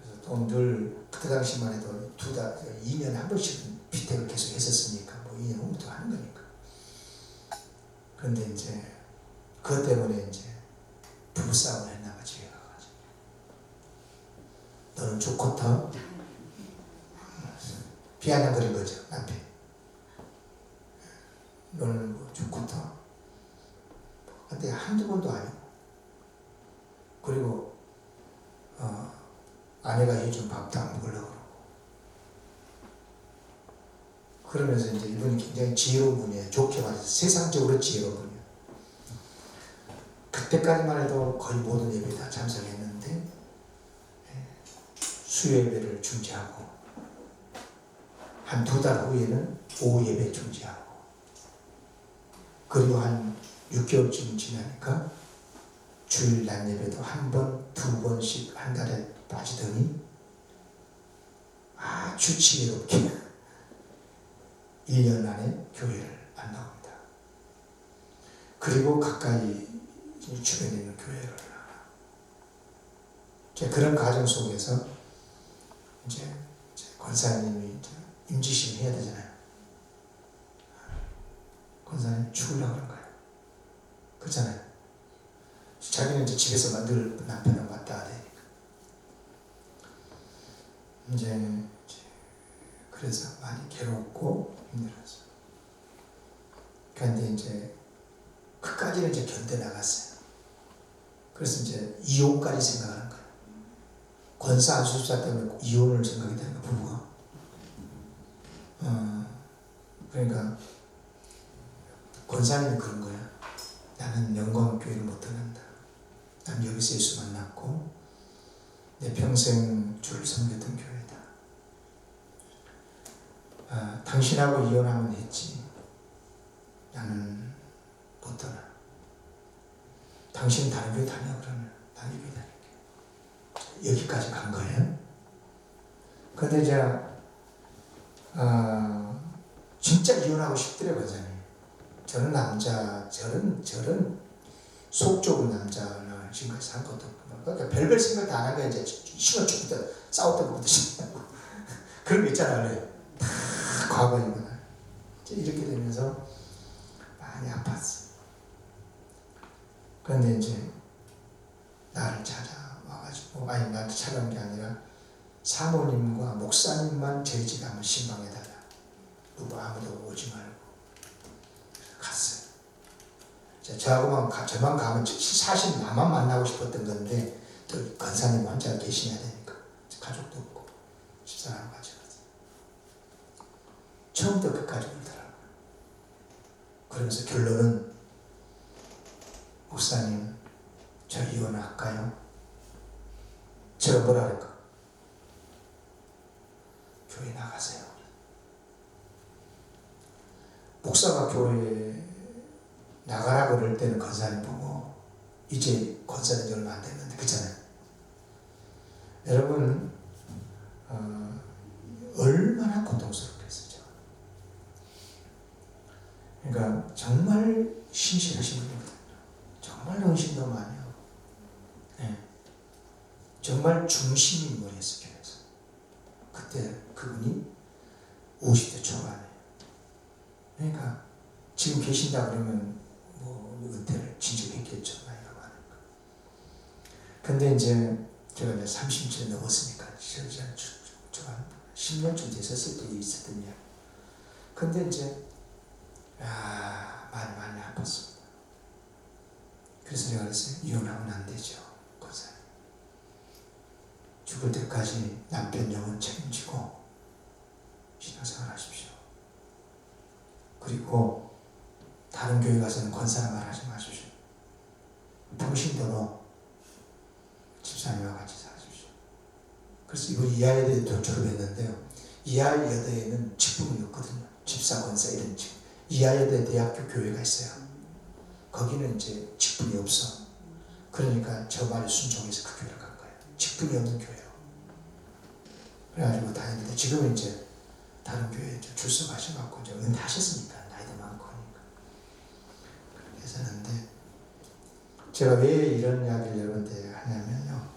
그래서 또 늘 그때 당시만 해도 2년에 한 번씩은 피택을 계속 했었으니까 뭐 2년 후부터 하는 거니까. 그런데 이제 그것 때문에 이제 부부싸움을 했나 봐. 집에 가가지고 너는 좋고터 비아냥거린 거죠. 남편. 너는 뭐 좋고터. 근데 한두 번도 아니고. 그리고 아내가 해준 밥도 안 먹으려고 그러고. 그러면서 이제 이분이 굉장히 지혜로운 분이에요. 좋게 말해서 세상적으로 지혜로운 분이에요. 그때까지만 해도 거의 모든 예배에 다 참석했는데 수요예배를 중지하고 한 2달 후에는 오후 예배 중지하고 그리고 한 6개월쯤 지나니까 주일 낮 예배도 한 번, 2번씩 한 달에 빠지더니 아주 지혜롭게 1년 안에 교회를 안 나옵니다. 그리고 가까이 주변에 있는 교회를 그런 과정 속에서 이제 권사님이 이제 임지심 해야 되잖아요. 권사님 죽으려고 하는 거예요. 그렇잖아요. 자기는 이제 집에서 늘 남편을 왔다 하니까. 이제 그래서 많이 괴롭고 힘들었어요. 그런데 이제 그까지는 이제 견뎌나갔어요. 그래서 이제 이혼까지 생각하는 거예요. 권사 안수집사 때문에 이혼을 생각이 되는 거예요, 부부가. 그러니까 권사님이 그런 거야. 나는 영광교회를 못 떠난다. 난 여기서 예수 만났고 내 평생 주를 섬겼던 교회다. 당신하고 이혼하면 했지. 나는 못 떠나. 당신 다른 교회 다녀. 그러면 나는 이 교회 다닐게. 여기까지 간 거예요. 근데 이제 진짜 이혼하고 싶더래 권사님. 저런 남자, 저런 속 좁은 남자는 지금까지 산 것도 없고, 그러니까 별별 생각 다 안 한 거야. 이제 시간 죽을 때 싸웠던 것부터 시작하고 그런 거 있잖아. 다 과거이구나. 이렇게 되면서 많이 아팠어. 그런데 이제 나를 찾아와가지고, 아니 나한테 찾아온 게 아니라 사모님과 목사님만 저희 집에 한번 신방해달라. 누구 아무도 오지 말고. 갔어요. 저만 가면 사실 나만 만나고 싶었던 건데 또 권사님 혼자 계시냐 되니까 가족도 없고 집사람 가져갔어요. 처음부터 끝까지 울더라고요. 그러면서 결론은 목사님 저 이혼할까요? 제가 뭐라 그럴까? 교회 나가세요. 목사가 교회에 나가라고 그럴 때는 권사님 보고 이제 권사님 얼마 안 됐는데 그렇잖아요. 여러분 얼마나 고통스럽겠어요. 그러니까 정말 신실하신 분이거든요. 정말 헌신도 많이 하고, 네. 정말 중심 인물이었어요. 교회에서. 그때 그분이 50대 초반이에요. 그러니까 지금 계신다 그러면 뭐 은퇴를 진척했겠죠. 나이가 많으니까. 근데 이제 제가 이제 30째 넘었으니까 한 10년쯤 됐었을 때 있었던 일. 근데 이제 많이 아팠습니다. 그래서 제가 그랬어요. 이혼하면 안 되죠. 권사님. 죽을 때까지 남편 영혼 책임지고 신앙생활 하십시오. 그리고 다른 교회 가서는 권사님 말 하지 마십시오. 평신도로 집사님과 같이 사십시오. 그래서 이번 이하여대도 졸업했는데요. 이하여대에는 직분이 없거든요. 집사, 권사 이런 직분. 이하여대 대학교 교회가 있어요. 거기는 이제 직분이 없어. 그러니까 저 말에 순종해서 그 교회를 간 거예요. 직분이 없는 교회로. 그래가지고 다녔는데 지금은 이제 다른 교회에 출석하셔갖고 이제 은퇴하셨으니까 나이도 많고 하니까 그렇게 했었는데, 제가 왜 이런 이야기를 여러분한테 하냐면요,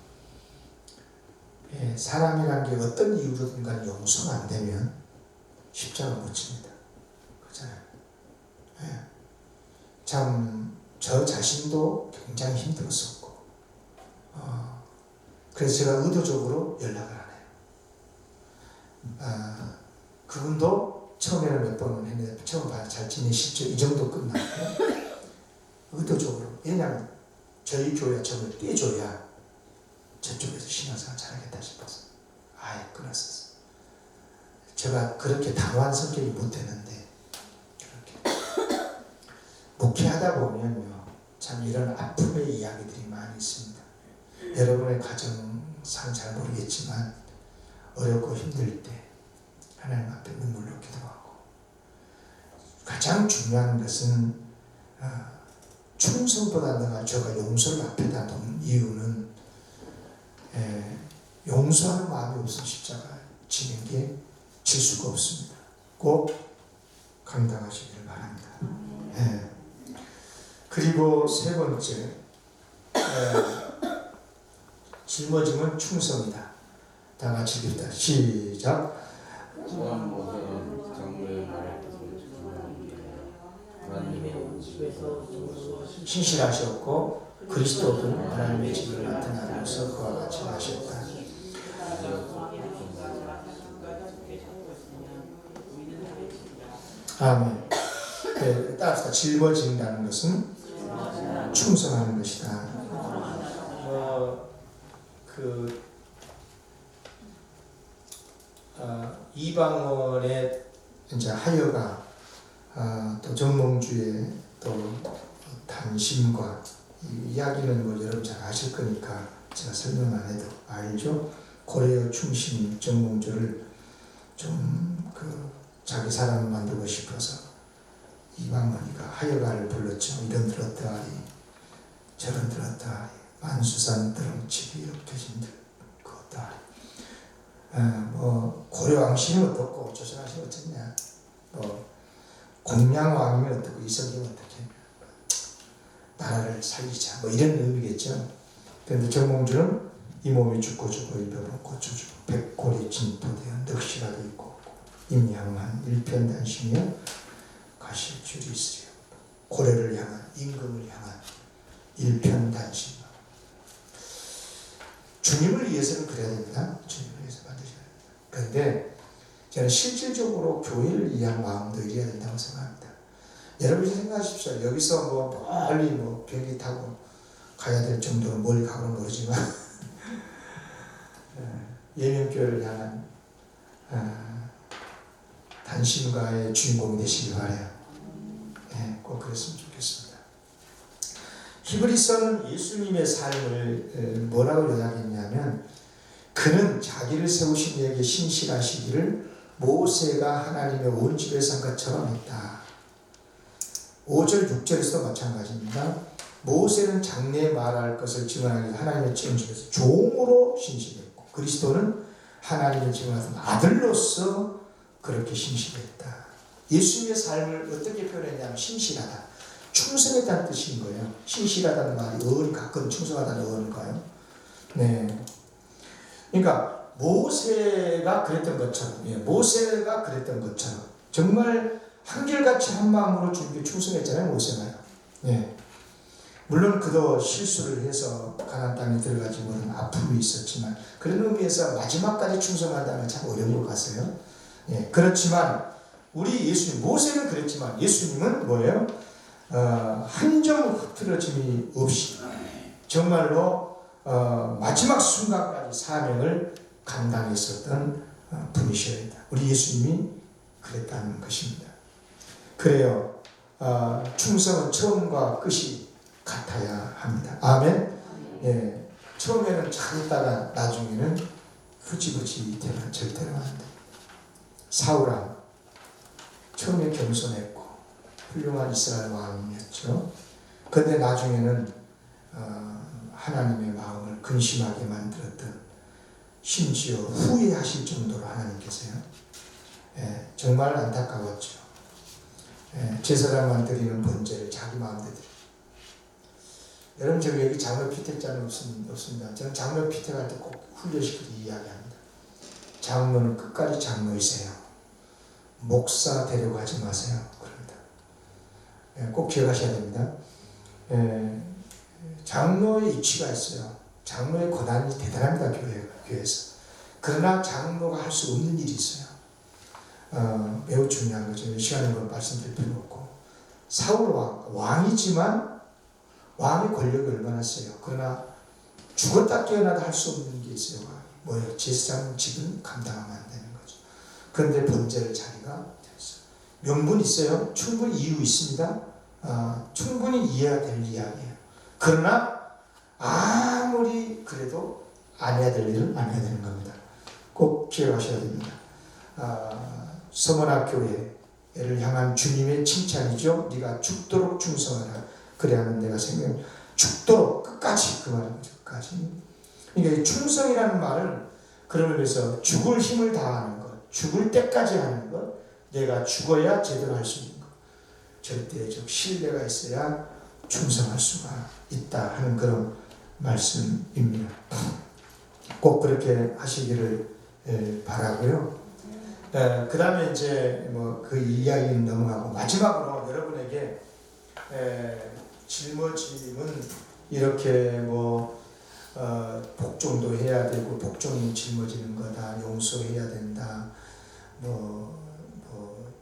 사람이란 게 어떤 이유로든 간에 용서가 안 되면 십자가 못 칩니다. 그렇잖아요. 참 저 자신도 굉장히 힘들었었고, 그래서 제가 의도적으로 연락을 안 해요. 그분도 처음에는 몇 번은 했는데 처음 봐야 잘 지내시죠? 이 정도 끝나고 의도적으로. 왜냐하면 저희 교회 점을 떼줘야 저쪽에서 신앙생활 잘하겠다 싶어서 아예 끊었었어요. 제가 그렇게 단호한 성격이 못 되는데 그렇게 목회하다 보면요, 참 이런 아픔의 이야기들이 많이 있습니다. 여러분의 가정상 잘 모르겠지만 어렵고 힘들 때 하나님 앞에 눈물로 기도하고, 가장 중요한 것은 충성보다 내가 저가 용서를 앞에다 놓은 이유는 용서하는 마음이 없으면 십자가 지는 게 질 수가 없습니다. 꼭 감당하시기를 바랍니다. 그리고 세 번째, 짊어짐은 충성이다. 다 같이 읽읍니다. 시작. 신실하셨고 그리스도는 하나님의 집을 나타나면서 그와 같이 하셨다. 아멘. 따라서 짊어진다는 것은 충성하는 것이다. 이방원의 이제 하여가 또 정몽주의 또 단심과 이 이야기는 뭐 여러분 잘 아실 거니까 제가 설명 안 해도 알죠. 고려의 충신 정몽주를 좀 자기 사람을 만들고 싶어서 이방원이가 하여가를 불렀죠. 이런 들었다하리 저런 들었다하리 만수산 드렁치기 엎혀진 그것다하리. 고려 왕씨는 어떻고 조선왕씨는 어떻냐, 공양왕이면 어떻고 이성이면 어떻게 나라를 살리자 이런 의미겠죠. 그런데 정몽주는 이 몸이 죽고 일병은 고쳐주고 백골이 진토되어 넋이라도 있고 임양한 일편단심이여 가실 줄이 있으려. 고려를 향한 임금을 향한 일편단심. 주님을 위해서는 그래야 됩니다. 주님을 위해서 반드시 해야 됩니다. 그런데 저는 실질적으로 교회를 위한 마음도 이래야 된다고 생각합니다. 여러분이 생각하십시오. 여기서 멀리 비행기 타고 가야 될 정도로 멀리 가고는 모르지만 예명교회를 향한 단심가의 주인공이 되시기 바라요. 꼭 그랬으면 좋겠습니다. 히브리서는 예수님의 삶을 뭐라고 요약했냐면, 그는 자기를 세우신 이에게 신실하시기를 모세가 하나님의 온 집을 산 것처럼 했다. 5절 6절에서도 마찬가지입니다. 모세는 장래에 말할 것을 증언하기 위해 하나님의 찍은 집에서 종으로 신실했고, 그리스도는 하나님의 증언하던 아들로서 그렇게 신실했다. 예수님의 삶을 어떻게 표현했냐면 신실하다, 충성했다는 뜻인 거예요. 신실하다는 말이 가끔 충성하다는 어원일까요? 네. 그러니까 모세가 그랬던 것처럼 정말 한결같이 한 마음으로 주님께 충성했잖아요, 모세가요. 네. 물론 그도 실수를 해서 가나안 땅에 들어가지 못한 아픔이 있었지만, 그런 의미에서 마지막까지 충성한다는 참 어려운 것 같아요. 예, 그렇지만 우리 예수님, 모세는 그랬지만 예수님은 뭐예요? 한 점 흐트러짐이 없이 정말로 마지막 순간까지 사명을 감당했었던 분이셔야 한다. 우리 예수님이 그랬다는 것입니다. 그래요. 충성은 처음과 끝이 같아야 합니다. 아멘. 예, 처음에는 잘했다가 나중에는 흐지부지 되면 절대로 안 돼. 사울왕 처음에 겸손했고 훌륭한 이스라엘 왕이었죠. 그런데 나중에는 하나님의 마음을 근심하게 만들었던, 심지어 후회하실 정도로 하나님께서요. 예, 정말 안타까웠죠. 예, 제사장만 드리는 번제를 자기 마음대로. 여러분, 저기 여기 장로 피택자는 없습니다. 저는 장로 피택할 때 꼭 훈련시키고 이야기합니다. 장로는 끝까지 장로이세요. 목사 되려고 하지 마세요. 그럽니다. 예, 꼭 기억하셔야 됩니다. 예, 장로의 이치가 있어요. 장로의 권한이 대단합니다. 교회에서. 그러나 장로가 할 수 없는 일이 있어요. 매우 중요한 거죠. 시간에 말씀드릴 필요 없고. 사울 왕이지만 왕의 권력이 얼마나 세요. 그러나 죽었다 깨어나도 할 수 없는 게 있어요. 뭐예요? 제사장 직은 감당하면 안 되는 거죠. 그런데 번제를 자기가 됐어요. 명분 있어요. 충분히 이유 있습니다. 충분히 이해가 될 이야기예요. 그러나 아무리 그래도 안 해야 될 일은 안 해야 되는 겁니다. 꼭 기억하셔야 됩니다. 서문학교회를 향한 주님의 칭찬이죠. 네가 죽도록 충성하라. 그래야만 내가 생명 죽도록 끝까지, 그 말입니다. 끝까지. 그러니까 충성이라는 말은 그런 의미에서 죽을 힘을 다하는 것, 죽을 때까지 하는 것, 내가 죽어야 제대로 할 수 있는 것, 절대적 신뢰가 있어야 충성할 수가 있다 하는 그런 말씀입니다. 꼭 그렇게 하시기를 바라고요. 그 다음에 이제 그 이야기는 넘어가고, 마지막으로 여러분에게 짊어짐은 이렇게 복종도 해야 되고, 복종이 짊어지는 거다, 용서해야 된다,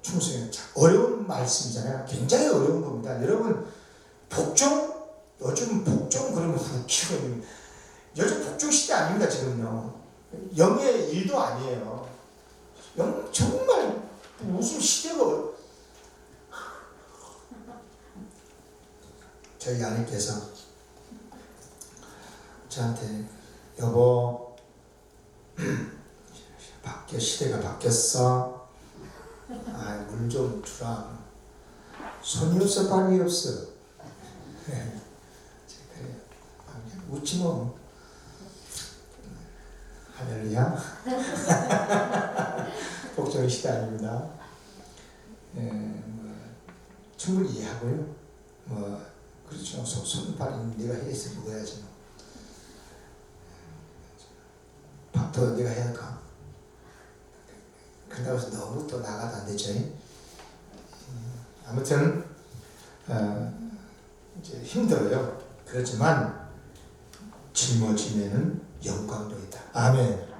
충성해. 어려운 말씀이잖아요. 굉장히 어려운 겁니다. 여러분, 요즘 복종 그러면 웃기고, 요즘 복종 시대 아닙니다. 지금요. 영의 일도 아니에요. 정말 무슨 시대가. 저희 아내께서 저한테, 여보, 시대가 바뀌었어. 물 좀 주라. 손이 없어, 발이 없어. 그래. 웃지 뭐. 할렐루야. 복종의 시대 아닙니다. 충분히 이해하고요. 그렇죠. 손, 발이 네가 해서 먹어야지. 밥도 네가 해야 할까? 그런다고 해서 너무 또 나가도 안 되죠. 아무튼 이제 힘들어요. 그렇지만 짊어지면은 영광도 있다. 아멘.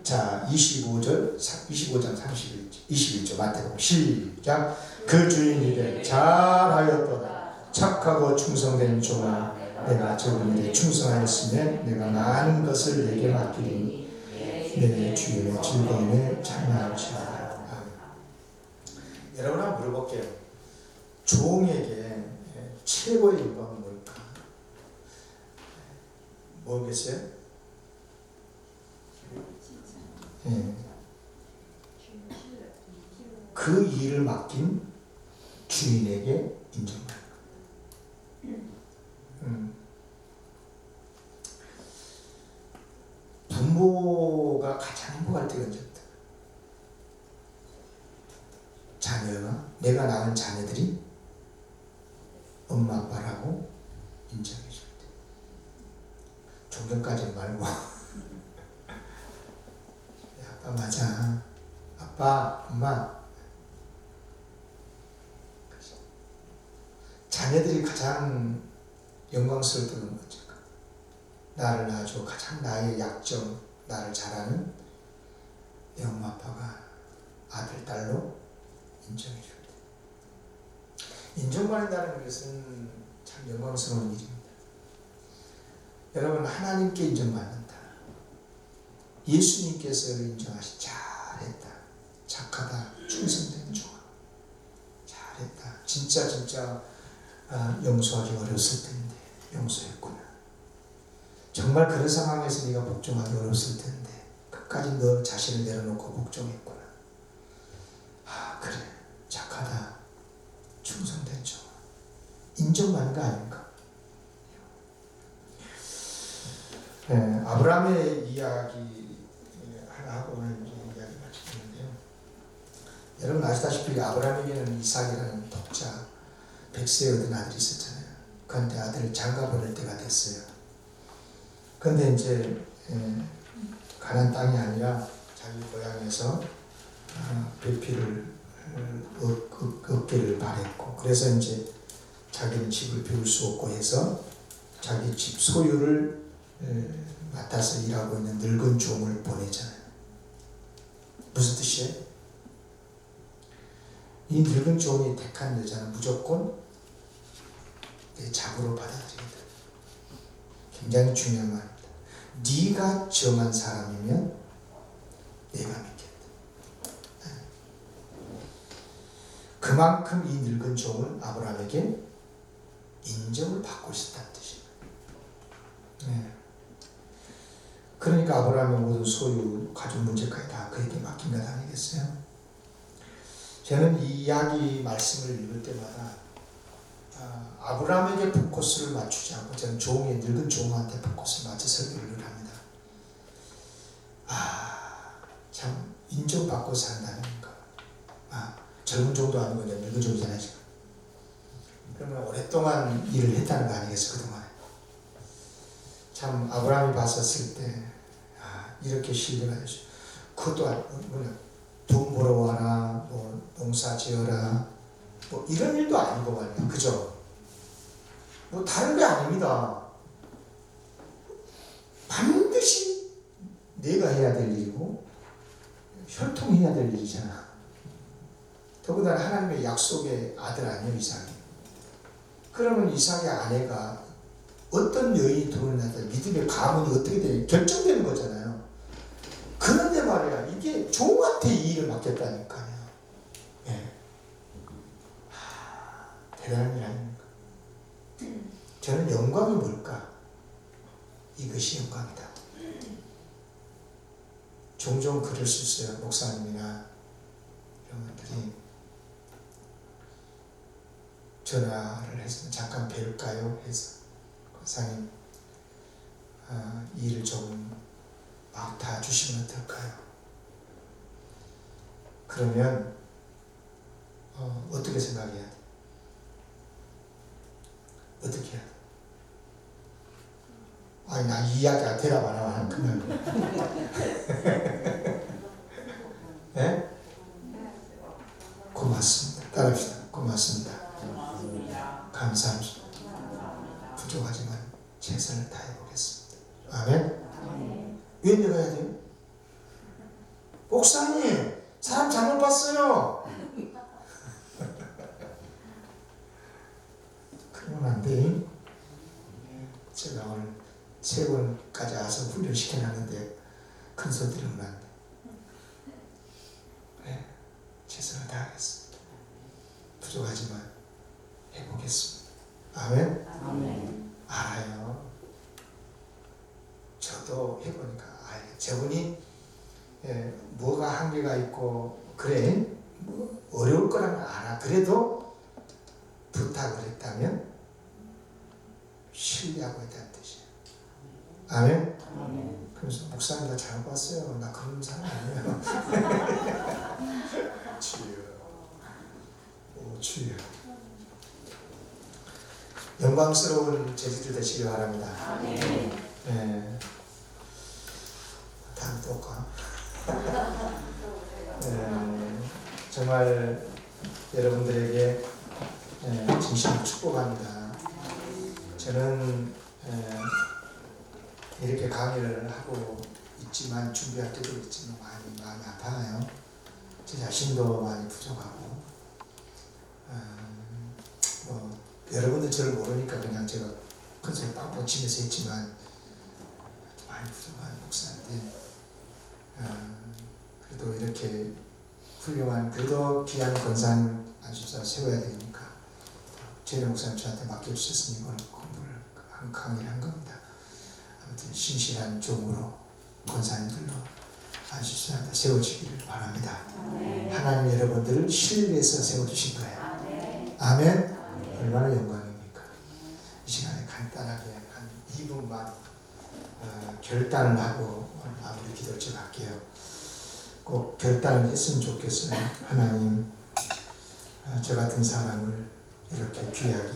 자, 25장 21절 마태복음 시작. 그 주인이래 잘하였도다. 착하고 충성된 종아, 내가 적은 일에 충성하였으면 내가 많은 것을 내게 맡기리니 내 주인의 즐거움에 참여할지어다. 여러분 한번 물어볼게요. 종에게 최고의 영광은 뭘까? 뭐겠어요? 그 일을 맡긴 주인에게 인정받는 것. 부모가 가장 행복할 때가 언제부터? 자녀가, 내가 낳은 자녀들이 엄마 아빠라고 인정해 줄 때. 존경까지는 말고 아빠 맞아, 아빠, 엄마. 자녀들이 가장 영광스러울 때는 뭐죠? 나를 낳아주고 가장 나의 약점, 나를 잘하는 내 엄마 아빠가 아들, 딸로 인정해 줄 때. 인정받는다는 것은 참 영광스러운 일입니다. 여러분, 하나님께 인정받는다. 예수님께서 인정하시 잘했다, 착하다, 충성된 종아, 잘했다, 진짜 용서하기 어렸을 텐데 용서했구나. 정말 그런 상황에서 네가 복종하기 어렸을 텐데 끝까지 너 자신을 내려놓고 복종했구나. 그래, 착하다, 충성된 종아. 인정받는 거 아닙니까? 아브라함의 이야기 하나 하고 오늘 이야기 마치는데요. 여러분 아시다시피 아브라함에게는 이삭이라는 독자 100세에 얻은 아들이 있었잖아요. 그런데 아들을 장가 보낼 때가 됐어요. 그런데 이제 가나안 땅이 아니라 자기 고향에서 배필을 얻기를 바랬고, 그래서 이제 자기는 집을 비울 수 없고 해서 자기 집 소유를 맡아서 일하고 있는 늙은 종을 보내잖아요. 무슨 뜻이에요? 이 늙은 종이 택한 여자는 무조건 내 잡으로 받아들인다. 굉장히 중요한 말입니다. 네가 정한 사람이면 내가 믿겠다. 그만큼 이 늙은 종은 아브라함에게 인정을 받고 있었다는 뜻입니다. 그러니까 아브라함의 모든 소유, 가족 문제까지 다 그에게 맡긴 것 아니겠어요? 저는 이 이야기 말씀을 읽을 때마다 아브라함에게 포커스를 맞추지 않고 저는 종의 늙은 종한테 포커스를 맞춰 설교를 합니다. 참 인정받고 산다는가. 젊은 종도 아니고 늙은 종이잖아요 지금. 그러면 오랫동안 일을 했다는 거 아니겠어요 그동안. 참 아브라함이 봤었을 때 이렇게 신뢰가 되죠. 그것도 돈 벌어 와라, 뭐 농사 지어라, 뭐 이런 일도 아니고 말이야, 그죠? 뭐 다른 게 아닙니다. 반드시 내가 해야 될 일이고 혈통해야 될 일이잖아. 더군다나 하나님의 약속의 아들 아니에요 이삭이. 그러면 이삭의 아내가 어떤 여인이 돈을 냈다 믿음의 가문이 어떻게 되냐 결정되는 거잖아요. 그런데 말이야 이게 종한테 이 일을 맡겼다니까요. 대단한 일 아닙니까? 저는 영광이 뭘까? 이것이 영광이다. 종종 그럴 수 있어요. 목사님이나 이런 분들이 전화를 해서 잠깐 뵐까요? 해서 권사님 일을 좀 맡아주시면 어떨까요? 그러면 어떻게 생각해야 돼? 어떻게 해야 돼? 아니 나 이 이야기가 대답 안 하면 그냥 네? 고맙습니다. 따라합시다. 고맙습니다. 감사합니다. 부족하지만 최선을 다해보겠습니다. 아멘. 왜 내가야 돼요? 목사님 사람 잘못 봤어요. 그러면 안 돼. 제가 오늘 3번까지 와서 훈련시켜놨는데 큰 소리 들으면 안 돼. 네, 최선을 다하겠습니다. 부족하지만 해보겠습니다. 아멘? 아멘. 알아요. 저도 해보니까 알아요. 저분이 뭐가 한계가 있고 그래 뭐 어려울 거라는 걸 알아. 그래도 부탁을 했다면 신뢰하고 있다는 뜻이에요. 아멘? 아멘. 그래서 목사님 나 잘못 봤어요. 나 그런 사람 아니에요. 주여. 오 주여. 영광스러운 제주도 되시기 바랍니다. 아멘. 네. 다음 또 올까? 정말 여러분들에게 진심으로 축복합니다. 저는 이렇게 강의를 하고 있지만 준비할 때도 있지만 마음이 아파요. 제 자신도 많이 부족하고 뭐 여러분들 저를 모르니까 그냥 제가 큰 소리 빡빡 치면서 했지만 많이 부족한 목사인데 그래도 이렇게 훌륭한 그래도 귀한 권사님 안수사 세워야 되니까 재래 목사님 저한테 맡겨주셨으니 오늘 공부를 강의를 한 겁니다. 아무튼 신실한 종으로 권사님들로 안수사한테 세워주기를 바랍니다. 하나님 여러분들을 신뢰해서 세워주신 거예요. 아멘. 얼마나 영광입니까? 이 시간에 간단하게 한 2분만 결단을 하고 마무리 기도를 좀 할게요. 꼭 결단을 했으면 좋겠어요. 하나님, 저 같은 사람을 이렇게 귀하게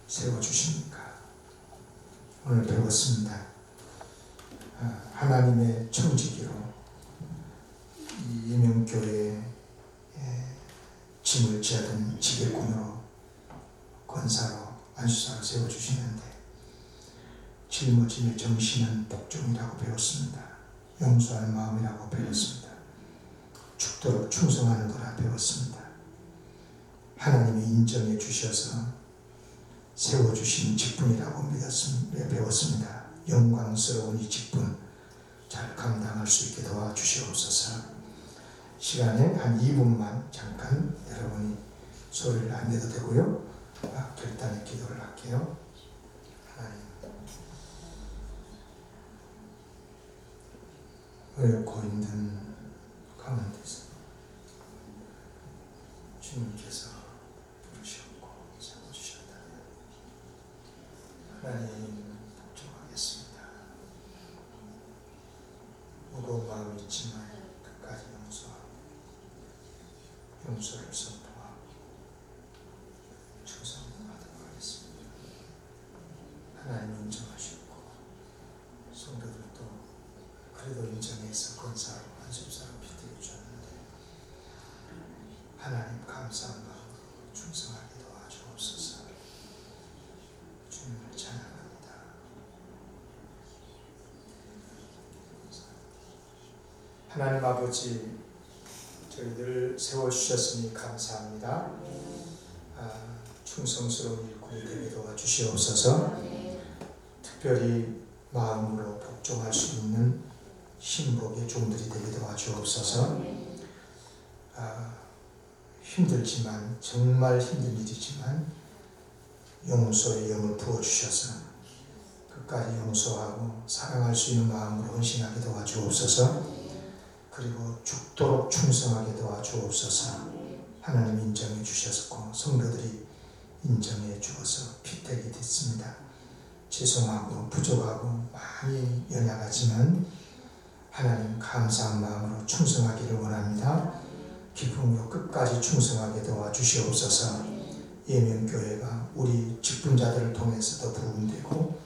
세워주십니까? 오늘 배웠습니다. 하나님의 청지기로 이 예명교회에 짐을 지하던 지게꾼으로 권사로 안수사로 세워주시는데 짊어짐의 정신은 복종이라고 배웠습니다. 용서하는 마음이라고 배웠습니다. 죽도록 충성하는 거라 배웠습니다. 하나님이 인정해 주셔서 세워주신 직분이라고 배웠습니다. 영광스러운 이 직분 잘 감당할 수 있게 도와주시옵소서. 시간에 한 2분만 잠깐 여러분이 소리를 안 내도 되고요. 결단의 기도를 할게요. 하나님, 어렵고 힘든 가운데서 주님께서 부르셨고 세워주셨다면 하나님 복종하겠습니다. 무거운 마음이 있지만 끝까지 용서를 선포하고 충성을 하도록 하겠습니다. 하나님 인정하셨고 성도들도 그래도 인정해서 권사로 안심사로 빗대어 주셨는데 하나님 감사한 마음으로 충성하게 도와주옵소서. 주님을 찬양합니다. 하나님 아버지, 저희들 세워주셨으니 감사합니다. 충성스러운 일꾼이 되게 도와주시옵소서. 특별히 마음으로 복종할 수 있는 신복의 종들이 되게 도와주옵소서. 힘들지만 정말 힘든 일이지만 용서의 영을 부어주셔서 끝까지 용서하고 사랑할 수 있는 마음으로 헌신하게 도와주옵소서. 그리고 죽도록 충성하게 도와주옵소서. 하나님 인정해 주셨고 성도들이 인정해 주어서 피택이 됐습니다. 죄송하고 부족하고 많이 연약하지만 하나님 감사한 마음으로 충성하기를 원합니다. 기쁨으로 끝까지 충성하게 도와주시옵소서. 예명교회가 우리 직분자들을 통해서도 부흥되고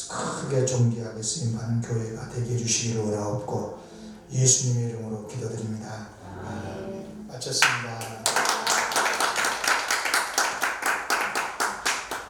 크게 존귀하게 쓰임받는 교회가 되게 해주시기를 원하옵고 예수님의 이름으로 기도드립니다. 마쳤습니다.